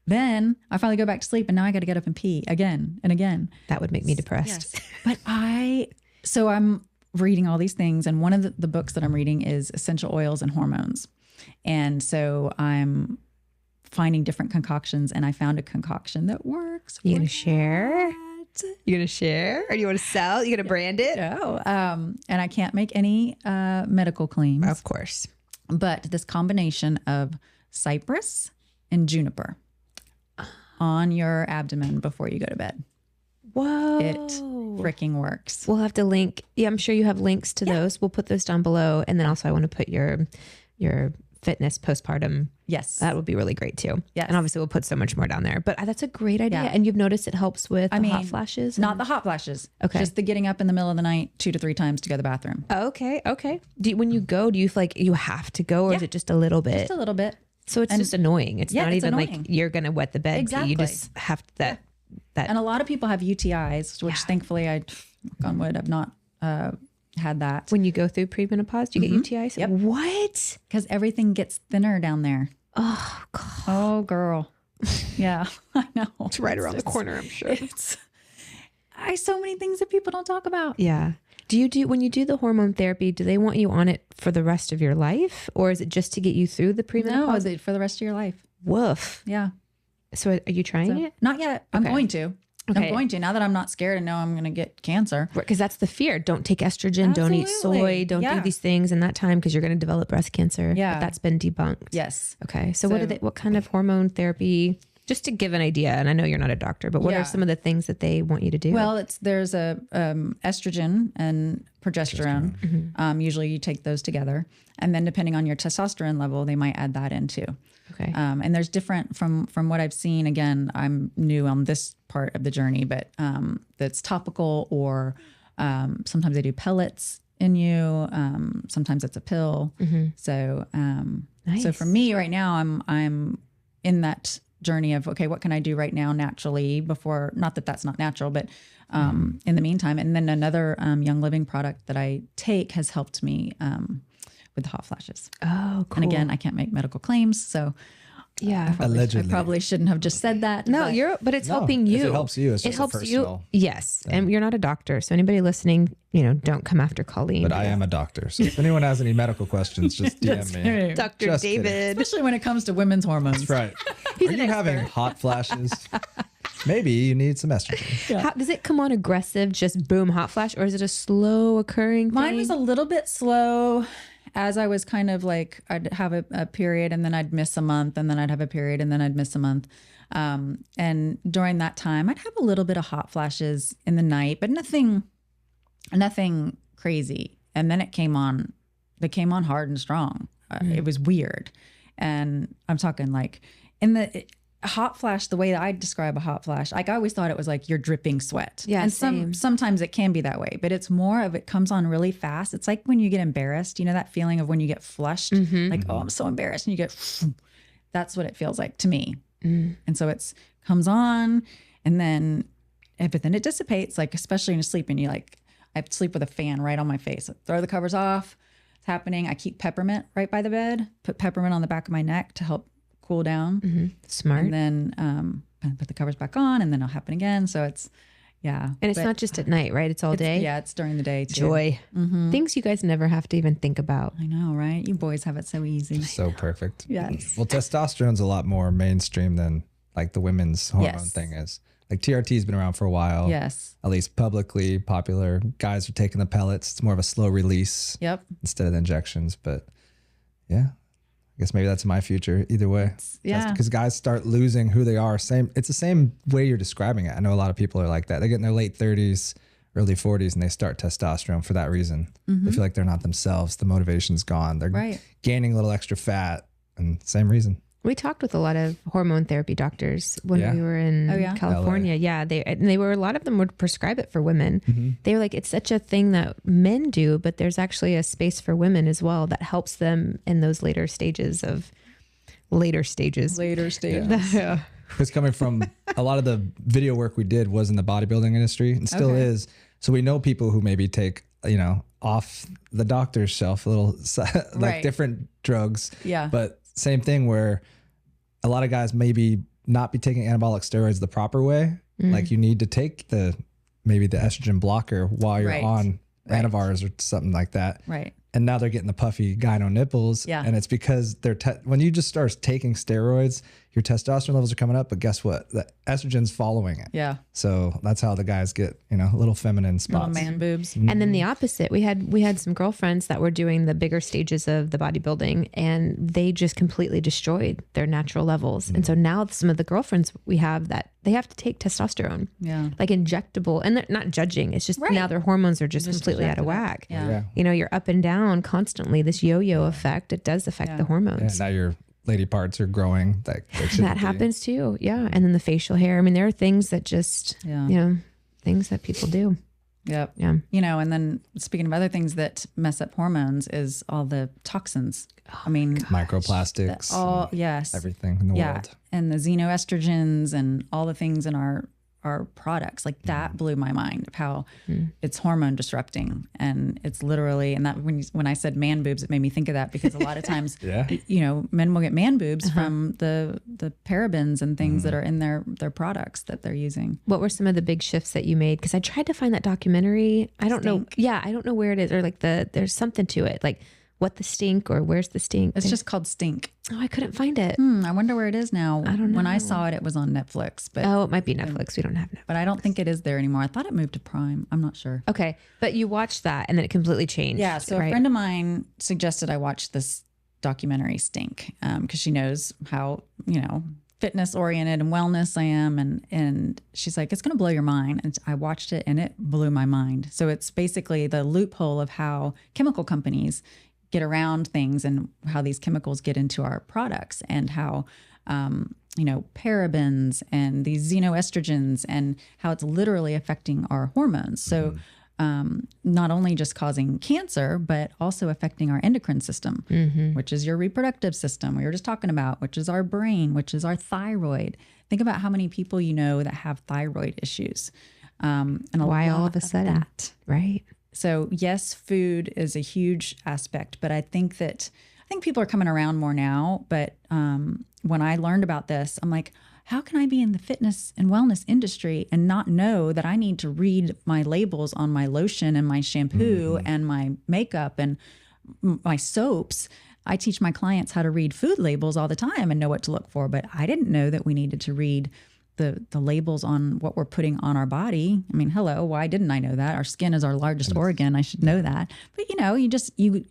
Then I finally go back to sleep and now I got to get up and pee again and again. That would make me depressed. Yes. But so I'm reading all these things. And one of the books that I'm reading is Essential Oils and Hormones. And so I'm finding different concoctions and I found a concoction that works. You gonna share? You gonna share? Or do you want to sell? You gonna brand it? No. And I can't make any medical claims. Of course. But this combination of cypress and juniper on your abdomen before you go to bed. Whoa. It freaking works. We'll have to link. Yeah, I'm sure you have links to those. We'll put those down below. And then also I want to put your fitness postpartum. Yes. That would be really great too. Yes. And obviously we'll put so much more down there. But that's a great idea. Yeah. And you've noticed it helps with hot flashes? Not the hot flashes. Okay. Just the getting up in the middle of the night 2 to 3 times to go to the bathroom. Okay. When you go, do you feel like you have to go or is it just a little bit? Just a little bit. So it's just annoying. It's not even annoying. like you're going to wet the bed. Exactly. You just have that. And a lot of people have UTIs, which thankfully I, knock on wood, I've not had that. When you go through premenopause, do you get UTIs? Yep. What? Because everything gets thinner down there. Oh, God. Oh, girl. Yeah, I know. It's right around the corner, I'm sure. So many things that people don't talk about. Yeah. When you do the hormone therapy, do they want you on it for the rest of your life? Or is it just to get you through the premenopause? No, for the rest of your life. Woof. Yeah. So are you trying it? Not yet. I'm going to. Okay. I'm going to. Now that I'm not scared and know I'm going to get cancer. Because that's the fear. Don't take estrogen. Don't eat soy. Don't do these things in that time because you're going to develop breast cancer. Yeah. But that's been debunked. Yes. Okay. So what kind of hormone therapy, just to give an idea, and I know you're not a doctor, but what are some of the things that they want you to do? Well, there's a estrogen and progesterone. Usually you take those together. And then depending on your testosterone level, they might add that in too. Okay. And there's different from what I've seen. Again, I'm new on this part of the journey, but that's topical or sometimes they do pellets in you. Sometimes it's a pill. So so for me right now, I'm in that journey of, okay, what can I do right now naturally before, not that that's not natural, but in the meantime. And then another Young Living product that I take has helped me with the hot flashes. Oh, cool. And again, I can't make medical claims. So Yeah. Allegedly. I probably shouldn't have just said that. No, but it's helping you. If it helps you. It's just it helps a personal you. Yes. Thing. And you're not a doctor. So anybody listening, don't come after Colleen. But I am a doctor. So if anyone has any medical questions, just DM me. Dr. Just David. kidding. Especially when it comes to women's hormones. That's right. Are you having hot flashes? Maybe you need some estrogen. Yeah. Does it come on aggressive, just boom, hot flash, or is it a slow occurring thing? Mine was a little bit slow. As I was kind of like, I'd have a period and then I'd miss a month, and then I'd have a period and then I'd miss a month. And during that time, I'd have a little bit of hot flashes in the night, but nothing crazy. And then they came on hard and strong. It was weird. And I'm talking like in the hot flash, the way that I describe a hot flash, like I always thought it was like you're dripping sweat. Yeah. And sometimes it can be that way, but it's more of it comes on really fast. It's like when you get embarrassed, that feeling of when you get flushed, like, oh, I'm so embarrassed. And you get, that's what it feels like to me. And so it's comes on and then, but then it dissipates, like, especially when you're sleeping, I sleep with a fan right on my face. I throw the covers off. It's happening. I keep peppermint right by the bed, put peppermint on the back of my neck to help cool down. Smart. And then put the covers back on, and then it'll happen again. So it's, And it's not just at night, right? It's all day. Yeah, it's during the day too. Joy. Things you guys never have to even think about. I know, right? You boys have it so easy. So perfect. Yes. Well, testosterone's a lot more mainstream than like the women's hormone thing is. Like TRT's been around for a while. Yes. At least publicly popular. Guys are taking the pellets. It's more of a slow release. Yep. Instead of the injections. But yeah, I guess maybe that's my future either way. Yeah. Because guys start losing who they are. It's the same way you're describing it. I know a lot of people are like that. They get in their late 30s, early 40s, and they start testosterone for that reason. They feel like they're not themselves. The motivation's gone. They're gaining a little extra fat, and same reason. We talked with a lot of hormone therapy doctors when we were in California. LA. Yeah, they were, a lot of them would prescribe it for women. They were like, it's such a thing that men do, but there's actually a space for women as well that helps them in those later stages. Yeah. Because coming from a lot of the video work we did was in the bodybuilding industry and still is. So we know people who maybe take, off the doctor's shelf, a little different drugs. Yeah. But same thing where a lot of guys maybe not be taking anabolic steroids the proper way. Like you need to take maybe the estrogen blocker while you're on Anavars or something like that. Right. And now they're getting the puffy gyno nipples. Yeah. And it's because when you just start taking steroids, your testosterone levels are coming up, but guess what? The estrogen's following it. Yeah. So that's how the guys get, little feminine spots. Little man boobs. And then the opposite, we had some girlfriends that were doing the bigger stages of the bodybuilding, and they just completely destroyed their natural levels. And so now some of the girlfriends we have that they have to take testosterone, like injectable, and they're not judging. It's just now their hormones are just completely out of whack. Yeah. You're up and down constantly. This yo-yo effect, it does affect the hormones. Yeah, now your lady parts are growing. That happens too. Yeah. And then the facial hair. I mean, there are things that just, things that people do. Yep. Yeah. And then speaking of other things that mess up hormones is all the toxins. Microplastics. Everything in the world. And the xenoestrogens and all the things in our products, like that blew my mind of how it's hormone disrupting. And it's literally, and that when I said man boobs, it made me think of that, because a lot of times, men will get man boobs from the parabens and things that are in their products that they're using. What were some of the big shifts that you made? Because I tried to find that documentary. I don't know. Yeah, I don't know where it is, or like there's something to it, like what the stink, or where's the stink? It's just called Stink. Oh, I couldn't find it. I wonder where it is now. I don't know. When I saw it, it was on Netflix. But it might be Netflix. We don't have Netflix. But I don't think it is there anymore. I thought it moved to Prime. I'm not sure. Okay. But you watched that and then it completely changed. Yeah. So a friend of mine suggested I watch this documentary Stink, because she knows how, fitness oriented and wellness I am. And she's like, it's going to blow your mind. And I watched it and it blew my mind. So it's basically the loophole of how chemical companies get around things and how these chemicals get into our products, and how, parabens and these xenoestrogens, and how it's literally affecting our hormones. So not only just causing cancer, but also affecting our endocrine system, which is your reproductive system we were just talking about, which is our brain, which is our thyroid. Think about how many people that have thyroid issues. And why all of a sudden? That. Right. So yes, food is a huge aspect, but I think think people are coming around more now, but when I learned about this, I'm like, how can I be in the fitness and wellness industry and not know that I need to read my labels on my lotion and my shampoo and my makeup and my soaps? I teach my clients how to read food labels all the time and know what to look for, but I didn't know that we needed to read the labels on what we're putting on our body. I mean, hello, why didn't I know that? Our skin is our largest organ. I should know that. But you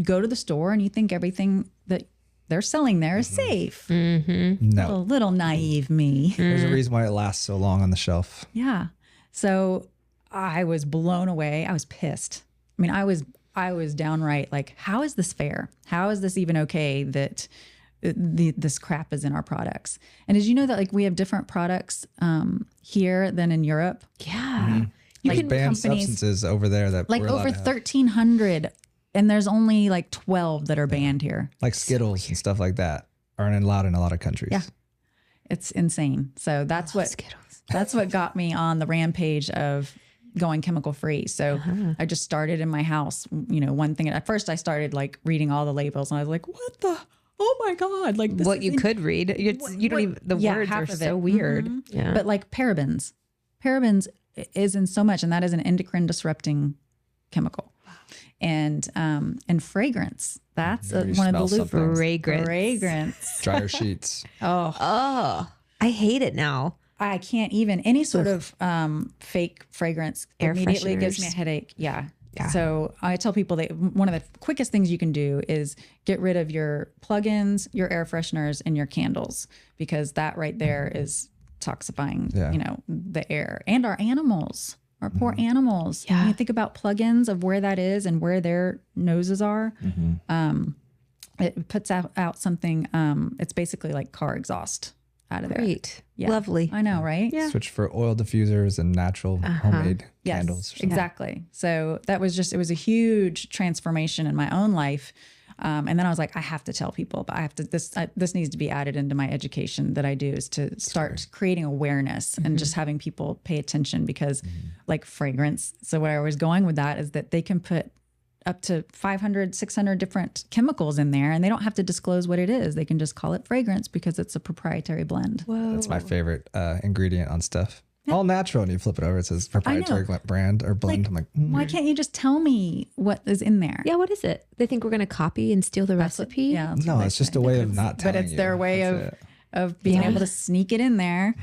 go to the store and you think everything that they're selling there is safe. No. A little naive me. There's a reason why it lasts so long on the shelf. Yeah. So I was blown away. I was pissed. I mean, I was downright like, how is this fair? How is this even okay that this crap is in our products? And did you know that like we have different products here than in Europe? Yeah. There's banned substances over there that like we're over allowed to have. 1,300, and there's only like 12 that are banned here. Like Skittles and stuff like that aren't allowed in a lot of countries. Yeah. It's insane. So that's what got me on the rampage of going chemical free. So I just started in my house, one thing. At first I started like reading all the labels and I was like, what the, oh my God. Like this what you could read. You don't even, the words are so weird. Yeah. But like parabens is in so much, and that is an endocrine disrupting chemical. And fragrance. That's one of the fragrance. Dryer sheets. Oh, I hate it now. I can't even, any sort of fake fragrance Air immediately fresheners. gives me a headache. Yeah. So I tell people that one of the quickest things you can do is get rid of your plugins, your air fresheners, and your candles, because that right there is toxifying, the air and our animals. Our poor animals. Yeah. When you think about plugins of where that is and where their noses are, it puts out something. It's basically like car exhaust out of there. Great. Yeah. Lovely. I know, right? Yeah. Switch for oil diffusers and natural homemade candles. Yes, exactly. So that was it was a huge transformation in my own life. And then I was like, I have to tell people, but I have to, this needs to be added into my education that I do, is to start creating awareness and just having people pay attention, because like fragrance. So where I was going with that is that they can put up to 500, 600 different chemicals in there, and they don't have to disclose what it is. They can just call it fragrance because it's a proprietary blend. Whoa. That's my favorite ingredient on stuff. All natural, and you flip it over, it says proprietary brand or blend. Like, I'm like, why can't you just tell me what is in there? Yeah, what is it? They think we're going to copy and steal the recipe? Yeah. no, it's just a way of not telling you. But it's their way of being able to sneak it in there.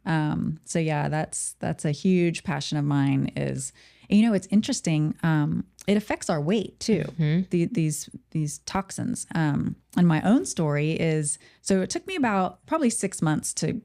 So yeah, that's a huge passion of mine. Is, it's interesting. It affects our weight too. These toxins. And my own story is, so it took me about probably 6 months to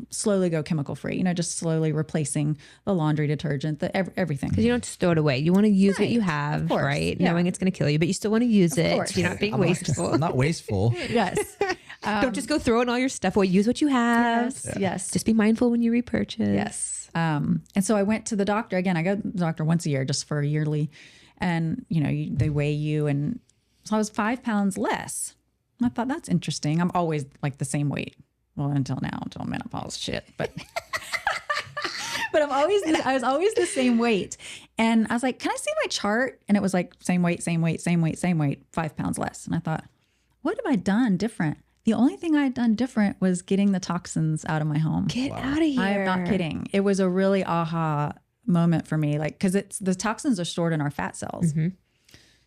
slowly go chemical free, just slowly replacing the laundry detergent, everything. Because you don't just throw it away. You want to use what you have, right? Yeah. Knowing it's going to kill you, but you still want to use it. course. So you're not being wasteful. I'm not wasteful. Yes. Don't just go throwing all your stuff away. Use what you have. Yes. Just be mindful when you repurchase. Yes. And so I went to the doctor again. I go to the doctor once a year just for a yearly, and they weigh you, and so I was 5 pounds less. And I thought, that's interesting. I'm always like the same weight. Well, until menopause shit, but but I was always the same weight. And I was like, can I see my chart? And it was like same weight, 5 pounds less. And I thought, what have I done different? The only thing I had done different was getting the toxins out of my home. Get out of here. I am not kidding. It was a really aha moment for me, like, because the toxins are stored in our fat cells.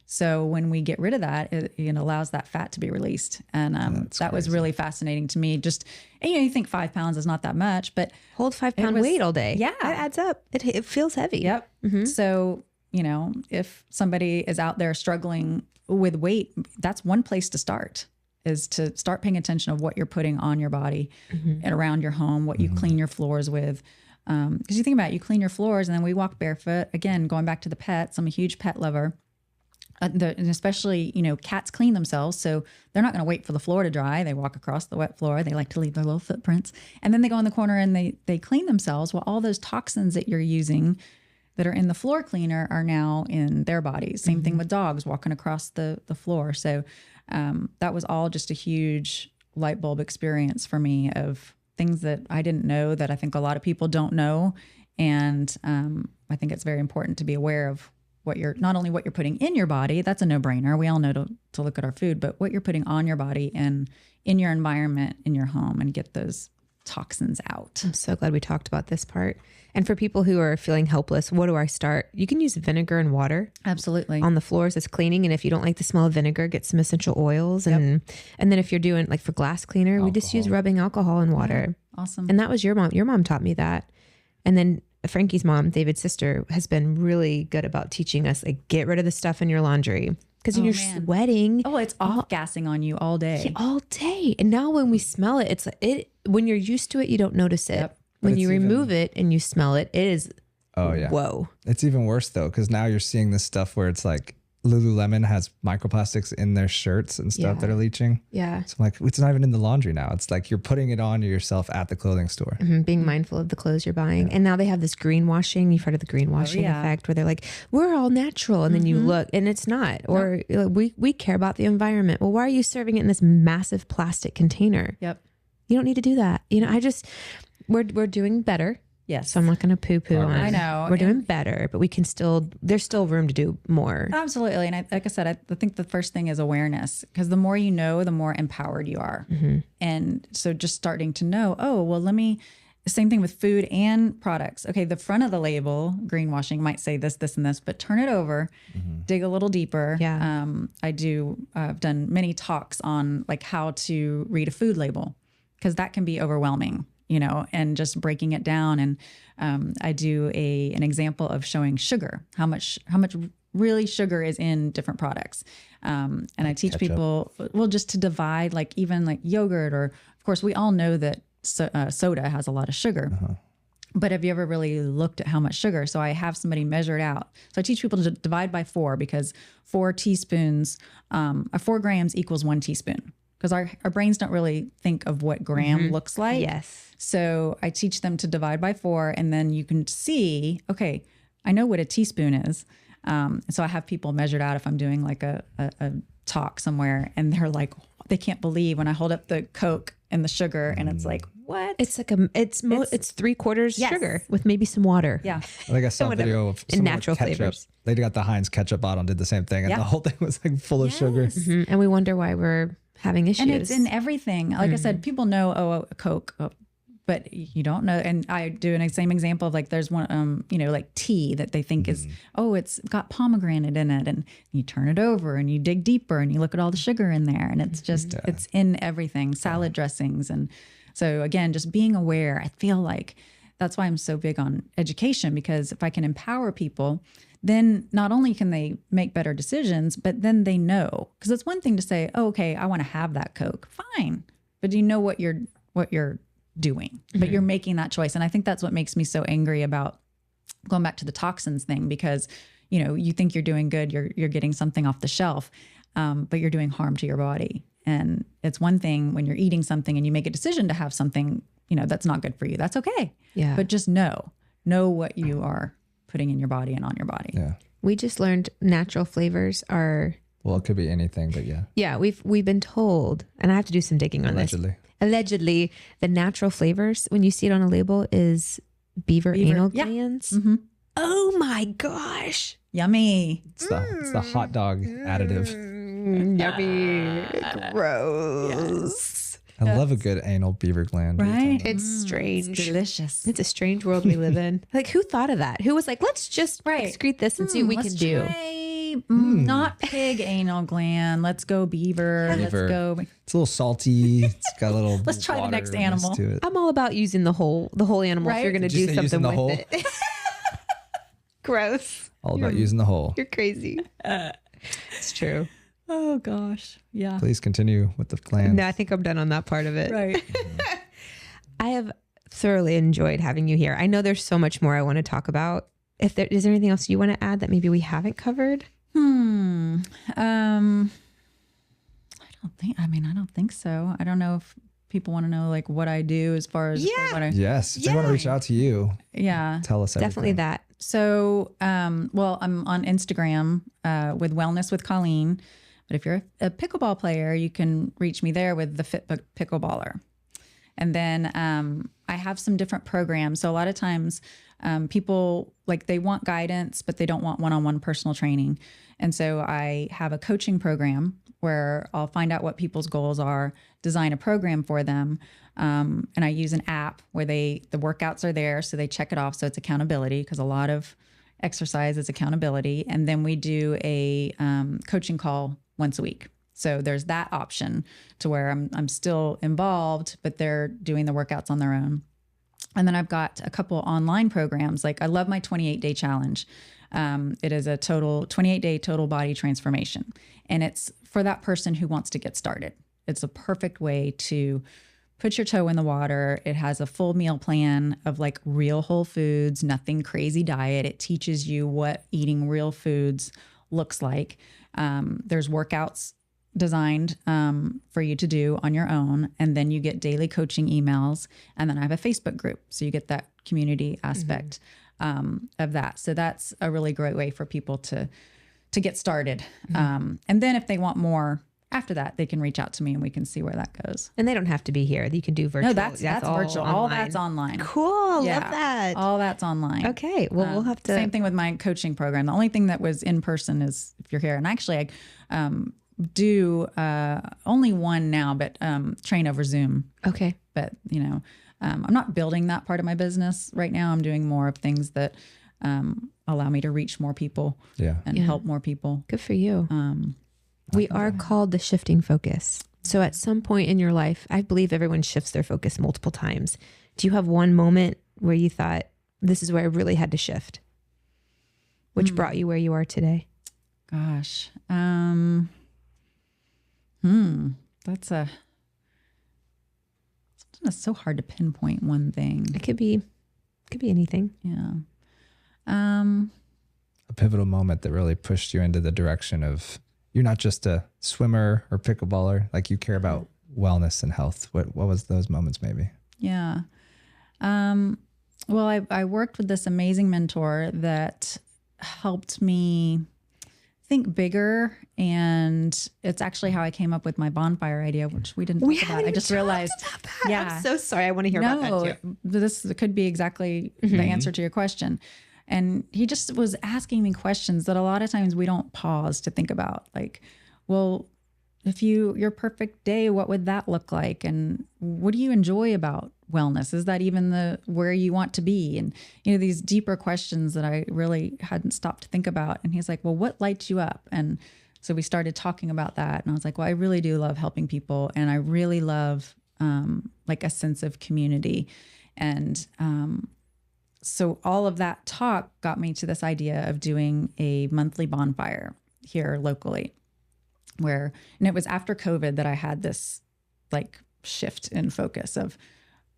So when we get rid of that, it allows that fat to be released. And that was really fascinating to me. Just, and, you think 5 pounds is not that much, but Hold 5 pound weight all day. Yeah. That adds up. It feels heavy. Yep. So, if somebody is out there struggling with weight, that's one place to start, is to start paying attention of what you're putting on your body and around your home, what you clean your floors with. Because you think about it, you clean your floors, and then we walk barefoot. Again, going back to the pets, I'm a huge pet lover. And especially, cats clean themselves, so they're not going to wait for the floor to dry. They walk across the wet floor. They like to leave their little footprints, and then they go in the corner and they clean themselves. Well, all those toxins that you're using that are in the floor cleaner are now in their bodies. Same thing with dogs walking across the floor. So that was all just a huge light bulb experience for me, of things that I didn't know, that I think a lot of people don't know. And I think it's very important to be aware of not only what you're putting in your body, that's a no-brainer. We all know to look at our food, but what you're putting on your body and in your environment, in your home, and get those toxins out. I'm so glad we talked about this part. And for people who are feeling helpless, what do I start? You can use vinegar and water. Absolutely. On the floors as cleaning. And if you don't like the smell of vinegar, get some essential oils. And then if you're doing like for glass cleaner, we just use rubbing alcohol and water. Yeah. Awesome. And that was your mom. Your mom taught me that. And then Frankie's mom, David's sister, has been really good about teaching us, like, get rid of the stuff in your laundry. Because when you're sweating. Oh, it's off-gassing on you all day. Yeah, all day. And now when we smell it, when you're used to it, you don't notice it. Yep. When you remove it and you smell it, it is, whoa. It's even worse though, because now you're seeing this stuff where it's like Lululemon has microplastics in their shirts and stuff that are leaching. Yeah. So I'm like, it's not even in the laundry now. It's like you're putting it on yourself at the clothing store. Being mindful of the clothes you're buying. And now they have this greenwashing. You've heard of the greenwashing effect where they're like, we're all natural. And then you look and it's not. Or we care about the environment. Well, why are you serving it in this massive plastic container? Yep. You don't need to do that. We're doing better. Yes. So I'm not going to poo-poo on it. I know. We're doing better, but there's still room to do more. Absolutely. And like I said, I think the first thing is awareness, because the more you know, the more empowered you are. And so just starting to know, same thing with food and products. Okay, the front of the label, greenwashing, might say this, this, and this, but turn it over, dig a little deeper. Yeah. I've done many talks on like how to read a food label, because that can be overwhelming, and just breaking it down. And I do an example of showing sugar, how much really sugar is in different products. And I teach people, just to divide, like even like yogurt, or of course we all know that soda has a lot of sugar. But have you ever really looked at how much sugar? So I have somebody measure it out. So I teach people to divide by 4, because 4 teaspoons, 4 grams equals 1 teaspoon. Because our brains don't really think of what gram looks like. Yes. So I teach them to divide by 4, and then you can see, okay, I know what a teaspoon is. So I have people measured out if I'm doing like a talk somewhere, and they're like, they can't believe when I hold up the Coke and the sugar, and it's like, what? It's like it's 3/4 sugar with maybe some water. Yeah. I think I saw a video of some natural ketchup. flavors. They got the Heinz ketchup bottle, did the same thing, and the whole thing was like full of sugar. And we wonder why we're having issues. And it's in everything. Like I said, people know, a Coke, but you don't know. And I do an same example of like, there's one, like tea that they think is, it's got pomegranate in it. And you turn it over and you dig deeper and you look at all the sugar in there. And it's just, it's in everything, salad dressings. And so again, just being aware, I feel like that's why I'm so big on education, because if I can empower people, then not only can they make better decisions, but then they know. Because it's one thing to say, oh, okay, I want to have that Coke. Fine. But do you know what you're doing? But you're making that choice. And I think that's what makes me so angry about going back to the toxins thing, because, you think you're doing good, you're getting something off the shelf, but you're doing harm to your body. And it's one thing when you're eating something and you make a decision to have something, that's not good for you. That's okay. Yeah. But just know what you are putting in your body and on your body. Yeah. We just learned natural flavors are. Well, it could be anything, but yeah. Yeah, we've been told, and I have to do some digging on this. Allegedly, the natural flavors, when you see it on a label, is beaver anal glands. Oh my gosh. Yummy. It's the hot dog additive. Yummy. Gross. I love a good anal beaver gland. Right? It's strange. It's delicious. It's a strange world we live in. Like, who thought of that? Who was like, let's just excrete this and see what we can do. Try, not pig anal gland. Let's go beaver. Let's go. It's a little salty. It's got a little. Let's try the next animal. To it. I'm all about using the whole animal if you're going to do something with it. Gross. All about using the whole. You're crazy. It's true. Oh gosh. Yeah. Please continue with the glands. No, I think I'm done on that part of it. Right. I have thoroughly enjoyed having you here. I know there's so much more I want to talk about. Is there anything else you want to add that maybe we haven't covered? I don't think so. I don't know if people want to know like what I do as far as Yes. If they want to reach out to you. Yeah. Tell us everything. Definitely that. So, I'm on Instagram with Wellness with Colleen. But if you're a pickleball player, you can reach me there with the Fit Pickleballer. And then I have some different programs. So a lot of times people like they want guidance, but they don't want one-on-one personal training. And so I have a coaching program where I'll find out what people's goals are, design a program for them. And I use an app where the workouts are there. So they check it off. So it's accountability, because a lot of exercise is accountability. And then we do a coaching call once a week. So there's that option to where I'm still involved, but they're doing the workouts on their own. And then I've got a couple online programs. Like I love my 28-day challenge. It is a 28-day total body transformation. And it's for that person who wants to get started. It's a perfect way to put your toe in the water. It has a full meal plan of like real whole foods, nothing crazy diet. It teaches you what eating real foods looks like. There's workouts designed for you to do on your own. And then you get daily coaching emails. And then I have a Facebook group. So you get that community aspect of that. So that's a really great way for people to get started. And then if they want more after that, they can reach out to me and we can see where that goes. And they don't have to be here. You can do virtual. No, that's all virtual. Online. All that's online. Cool. Yeah. Love that. All that's online. Okay. Well, we'll have to. Same thing with my coaching program. The only thing that was in person is if you're here. And actually, I do only one now, but train over Zoom. Okay. But, I'm not building that part of my business right now. I'm doing more of things that allow me to reach more people and help more people. Good for you. We are called the shifting focus. So at some point in your life, I believe everyone shifts their focus multiple times. Do you have one moment where you thought, this is where I really had to shift? Which brought you where you are today? Gosh. That's sometimes so hard to pinpoint one thing. It could be anything. Yeah. A pivotal moment that really pushed you into the direction of, you're not just a swimmer or pickleballer, like you care about wellness and health. What was those moments maybe? Yeah. Well, I worked with this amazing mentor that helped me think bigger. And it's actually how I came up with my bonfire idea, which we didn't talk about. I just realized. Yeah. I'm so sorry. I want to hear about that too. This could be exactly the answer to your question. And he just was asking me questions that a lot of times we don't pause to think about. Like, well, if your perfect day, what would that look like? And what do you enjoy about wellness? Is that even where you want to be? And, these deeper questions that I really hadn't stopped to think about. And he's like, well, what lights you up? And so we started talking about that. And I was like, well, I really do love helping people. And I really love like a sense of community. And so all of that talk got me to this idea of doing a monthly bonfire here locally. And it was after COVID that I had this like shift in focus of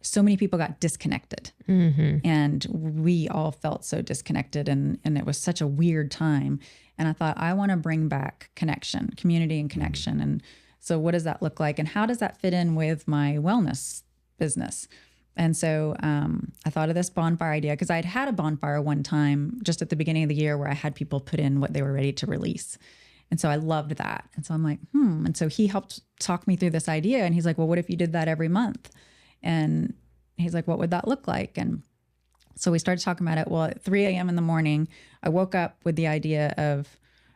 so many people got disconnected and we all felt so disconnected and it was such a weird time. And I thought, I want to bring back connection, community and connection. And so what does that look like? And how does that fit in with my wellness business? And so I thought of this bonfire idea because I'd had a bonfire one time just at the beginning of the year where I had people put in what they were ready to release. And so I loved that. And so I'm like, And so he helped talk me through this idea. And he's like, well, what if you did that every month? And he's like, what would that look like? And so we started talking about it. Well, at 3 a.m. in the morning, I woke up with the idea of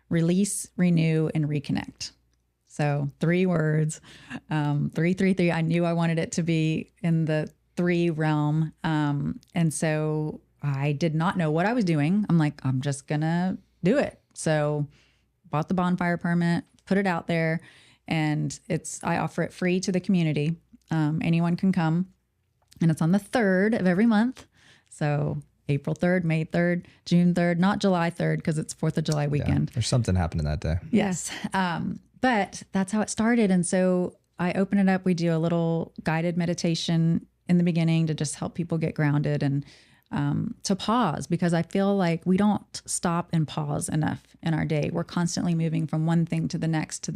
release, renew, and reconnect. So 3 words, 333. I knew I wanted it to be in the 3 realm. And so I did not know what I was doing. I'm like, I'm just going to do it. So bought the bonfire permit, put it out there, and I offer it free to the community. Anyone can come, and it's on the 3rd of every month. So April 3rd, May 3rd, June 3rd, not July 3rd, because it's 4th of July weekend. Yeah, there's something happening that day. Yes. But that's how it started. And so I open it up. We do a little guided meditation in the beginning to just help people get grounded and to pause, because I feel like we don't stop and pause enough in our day. We're constantly moving from one thing to the next,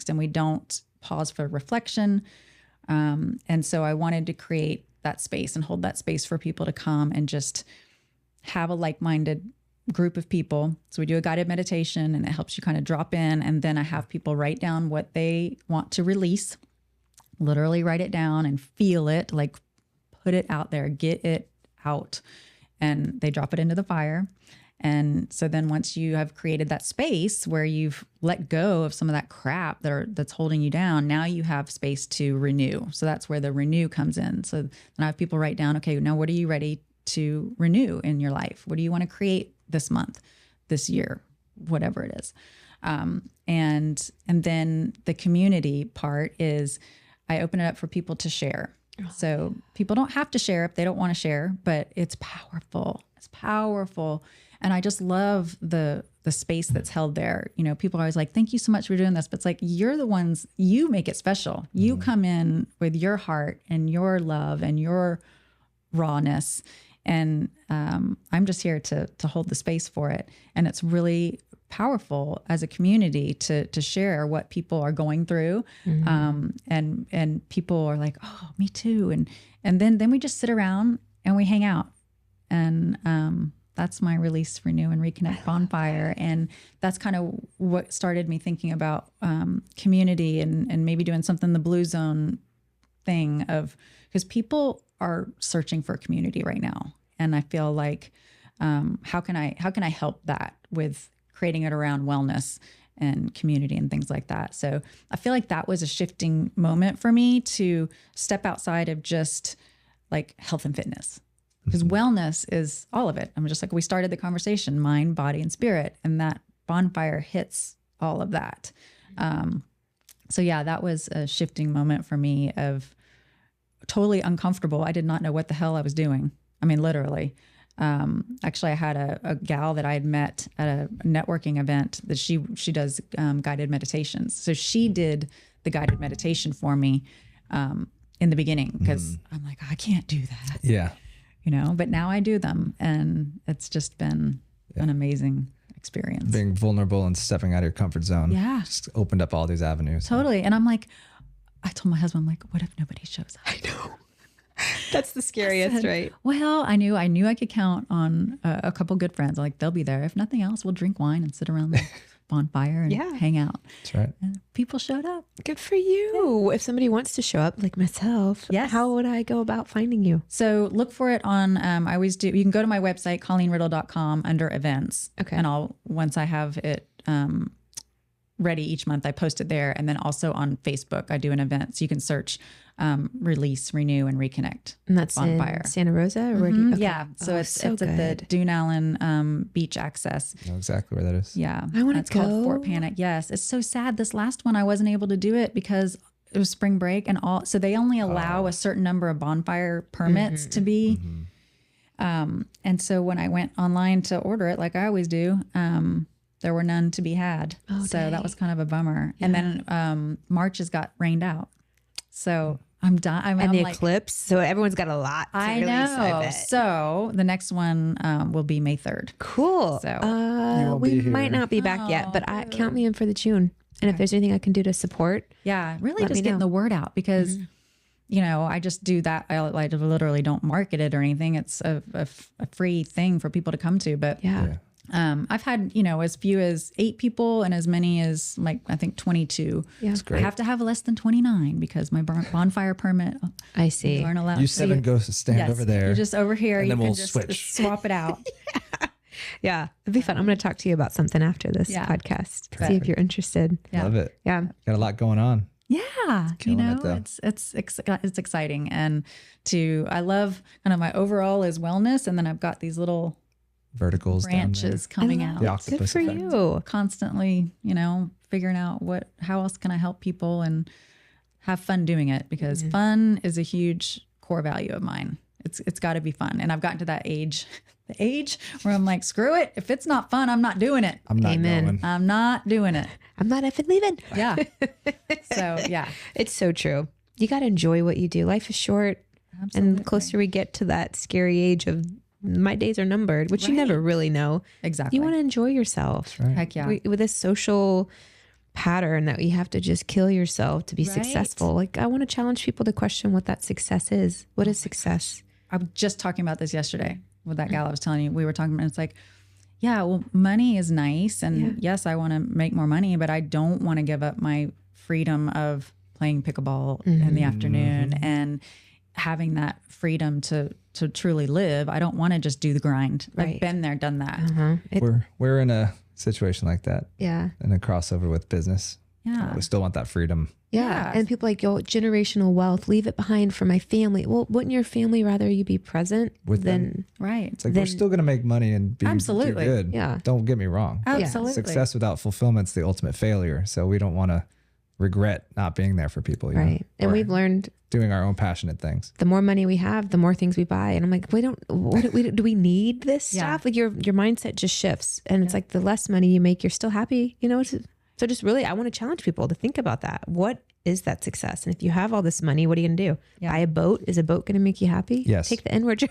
and we don't pause for reflection. And so I wanted to create that space and hold that space for people to come and just have a like-minded group of people. So we do a guided meditation and it helps you kind of drop in. And then I have people write down what they want to release, literally write it down and feel it, like put it out there, get it out. and they drop it into the fire. And so then once you have created that space where you've let go of some of that crap that's holding you down, now you have space to renew. So that's where the renew comes in. So then I have people write down, okay, now what are you ready to renew in your life? What do you want to create this month, this year, whatever it is? And then the community part is I open it up for people to share. So people don't have to share if they don't want to share, but it's powerful. It's powerful. And I just love the space that's held there. You know, people are always like, thank you so much for doing this. But it's like, you're the ones, you make it special. You come in with your heart and your love and your rawness. And I'm just here to hold the space for it. And it's really powerful as a community to share what people are going through. And people are like, oh, me too. And then we just sit around and we hang out. And that's my Release, Renew, and Reconnect bonfire. And that's kind of what started me thinking about community and maybe doing something the Blue Zone thing of, because people are searching for a community right now. And I feel like, how can I help that with creating it around wellness and community and things like that. So I feel like that was a shifting moment for me to step outside of just like health and fitness, because wellness is all of it. I'm just like, we started the conversation, mind, body, and spirit, and that bonfire hits all of that. So yeah, that was a shifting moment for me of totally uncomfortable. I did not know what the hell I was doing. I mean, literally. Actually, I had a gal that I had met at a networking event that she does guided meditations. So she did the guided meditation for me in the beginning, because I'm like, I can't do that. Yeah. You know, but now I do them, and it's just been an amazing experience. Being vulnerable and stepping out of your comfort zone. Yeah. Just opened up all these avenues. Totally. And I'm like, I told my husband, I'm like, what if nobody shows up? I know. That's the scariest, right? Well, I knew I could count on a couple good friends. Like, they'll be there. If nothing else, we'll drink wine and sit around the bonfire and hang out. That's right. And people showed up. Good for you. Yeah. If somebody wants to show up, like myself, how would I go about finding you? So look for it on, I always do, you can go to my website, ColleenRiddle.com, under events. Okay. And once I have it ready each month, I post it there. And then also on Facebook, I do an event. So you can search Release, Renew, and Reconnect. And that's bonfire in Santa Rosa? Or where do you, okay. Yeah. So it's at the Dune Allen Beach Access. I know exactly where that is. Yeah. I want to go. It's called Fort Panic. Yes. It's so sad. This last one, I wasn't able to do it because it was spring break and all. So they only allow a certain number of bonfire permits to be. And so when I went online to order it, like I always do, there were none to be had. So that was kind of a bummer. Yeah. And then March has got rained out. So I'm done. And the eclipse. So everyone's got a lot to I release, know. I bet. So the next one will be May 3rd. Cool. So we might not be back yet, but count me in for the June. And if there's anything I can do to support. Yeah, really just getting the word out, because, you know, I just do that. I literally don't market it or anything. It's a free thing for people to come to. But I've had, you know, as few as 8 people and as many as like, I think 22. Yeah. That's great. I have to have less than 29 because my bonfire permit. I see. You aren't allowed. You 7 go stand over there. You're just over here. And you then can we'll just switch. swap it out. Yeah, it'd be fun. I'm going to talk to you about something after this podcast. Perfect. See if you're interested. Yeah. Love it. Yeah. Got a lot going on. Yeah, you know, it's exciting, and I love kind of my overall is wellness, and then I've got these little verticals, branches coming out. The octopus Good for effect. you. Constantly, you know, figuring out how else can I help people and have fun doing it, because fun is a huge core value of mine. It's got to be fun, and I've gotten to that age. The age where I'm like, screw it. If it's not fun, I'm not doing it. I'm not going. I'm not doing it. I'm not effing leaving. Yeah. So yeah, it's so true. You got to enjoy what you do. Life is short. Absolutely. And the closer we get to that scary age of my days are numbered, which you never really know. Exactly. You want to enjoy yourself. Right. Heck yeah. With this social pattern that you have to just kill yourself to be successful. Like, I want to challenge people to question what that success is. What is success? I was just talking about this yesterday with that gal I was telling you. We were talking about, it's like, yeah, well, money is nice. And yes, I want to make more money, but I don't want to give up my freedom of playing pickleball in the afternoon and having that freedom to truly live. I don't want to just do the grind. Right. I've been there, done that. We're in a situation like that. Yeah. In a crossover with business. Yeah. We still want that freedom. Yeah. And people like, yo, generational wealth, leave it behind for my family. Well, wouldn't your family rather you be present with than them? Right. It's like we're still going to make money and be Absolutely. do good. Yeah. Don't get me wrong. Absolutely. Success without fulfillment's the ultimate failure. So we don't want to regret not being there for people. You right. know? And Or we've learned doing our own passionate things. the more money we have, the more things we buy. And I'm like, do we need this stuff? Like your mindset just shifts. And it's like the less money you make, you're still happy, you know? So just really, I want to challenge people to think about that. What is that success? And if you have all this money, what are you going to do? Buy a boat? Is a boat going to make you happy? Yes. Take the inward.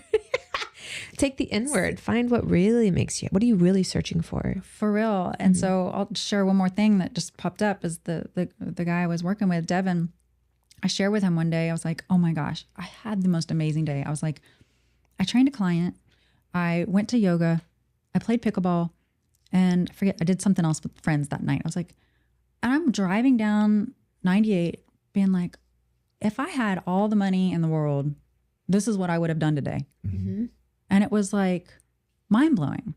Take the inward. Find what really makes you. What are you really searching for? For real. And so I'll share one more thing that just popped up is the guy I was working with, Devin. I shared with him one day, I was like, oh my gosh, I had the most amazing day. I was like, I trained a client. I went to yoga. I played pickleball. And I forget, I did something else with friends that night. I was like, and I'm driving down 98 being like, if I had all the money in the world, this is what I would have done today. Mm-hmm. And it was like mind blowing.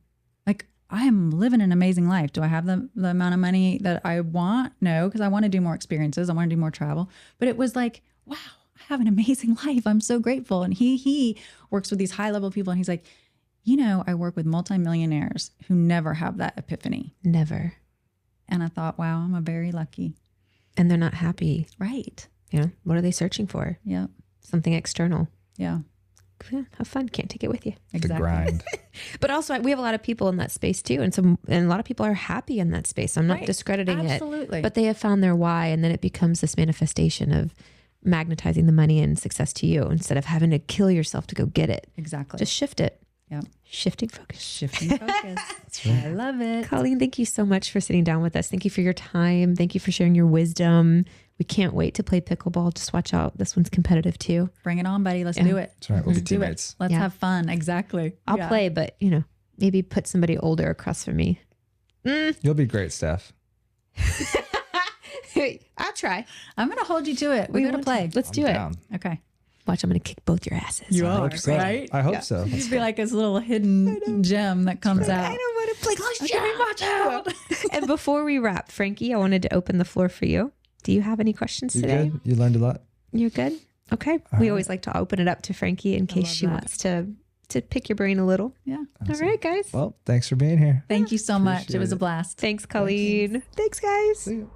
Like I am living an amazing life. Do I have the amount of money that I want? No, because I want to do more experiences. I want to do more travel. But it was like, wow, I have an amazing life. I'm so grateful. And he works with these high level people. And he's like, you know, I work with multimillionaires who never have that epiphany. Never. And I thought, wow, I'm very lucky. And they're not happy. Right. You know, what are they searching for? Yeah. Something external. Yeah. Yeah, have fun. Can't take it with you. Exactly. The grind. But also we have a lot of people in that space too. And a lot of people are happy in that space. I'm not discrediting Absolutely. it, but they have found their why. And then it becomes this manifestation of magnetizing the money and success to you instead of having to kill yourself to go get it. Exactly. Just shift it. Yeah. Shifting focus. Shifting focus. I love it. Colleen, thank you so much for sitting down with us. Thank you for your time. Thank you for sharing your wisdom. We can't wait to play pickleball. Just watch out. This one's competitive too. Bring it on, buddy. Let's do it. That's right. We'll be Let's do teammates. it. Let's have fun. Exactly. I'll play, but maybe put somebody older across from me. You'll be great, Steph. I'll try. I'm going to hold you to it. We're going to play. Let's do I'm it. down. Okay. Watch, I'm going to kick both your asses. You I are, hope so. right? I hope so. You'd be like this little hidden gem that comes out. I don't want to play. Close Okay, watch out. And before we wrap, Frankie, I wanted to open the floor for you. Do you have any questions You today? good? You learned a lot? You're good? Okay. We always like to open it up to Frankie in case she wants to pick your brain a little. Yeah. All right, guys. Well, thanks for being here. Thank you so much. It was a it. blast. Thanks, Colleen. Thanks, guys. See you.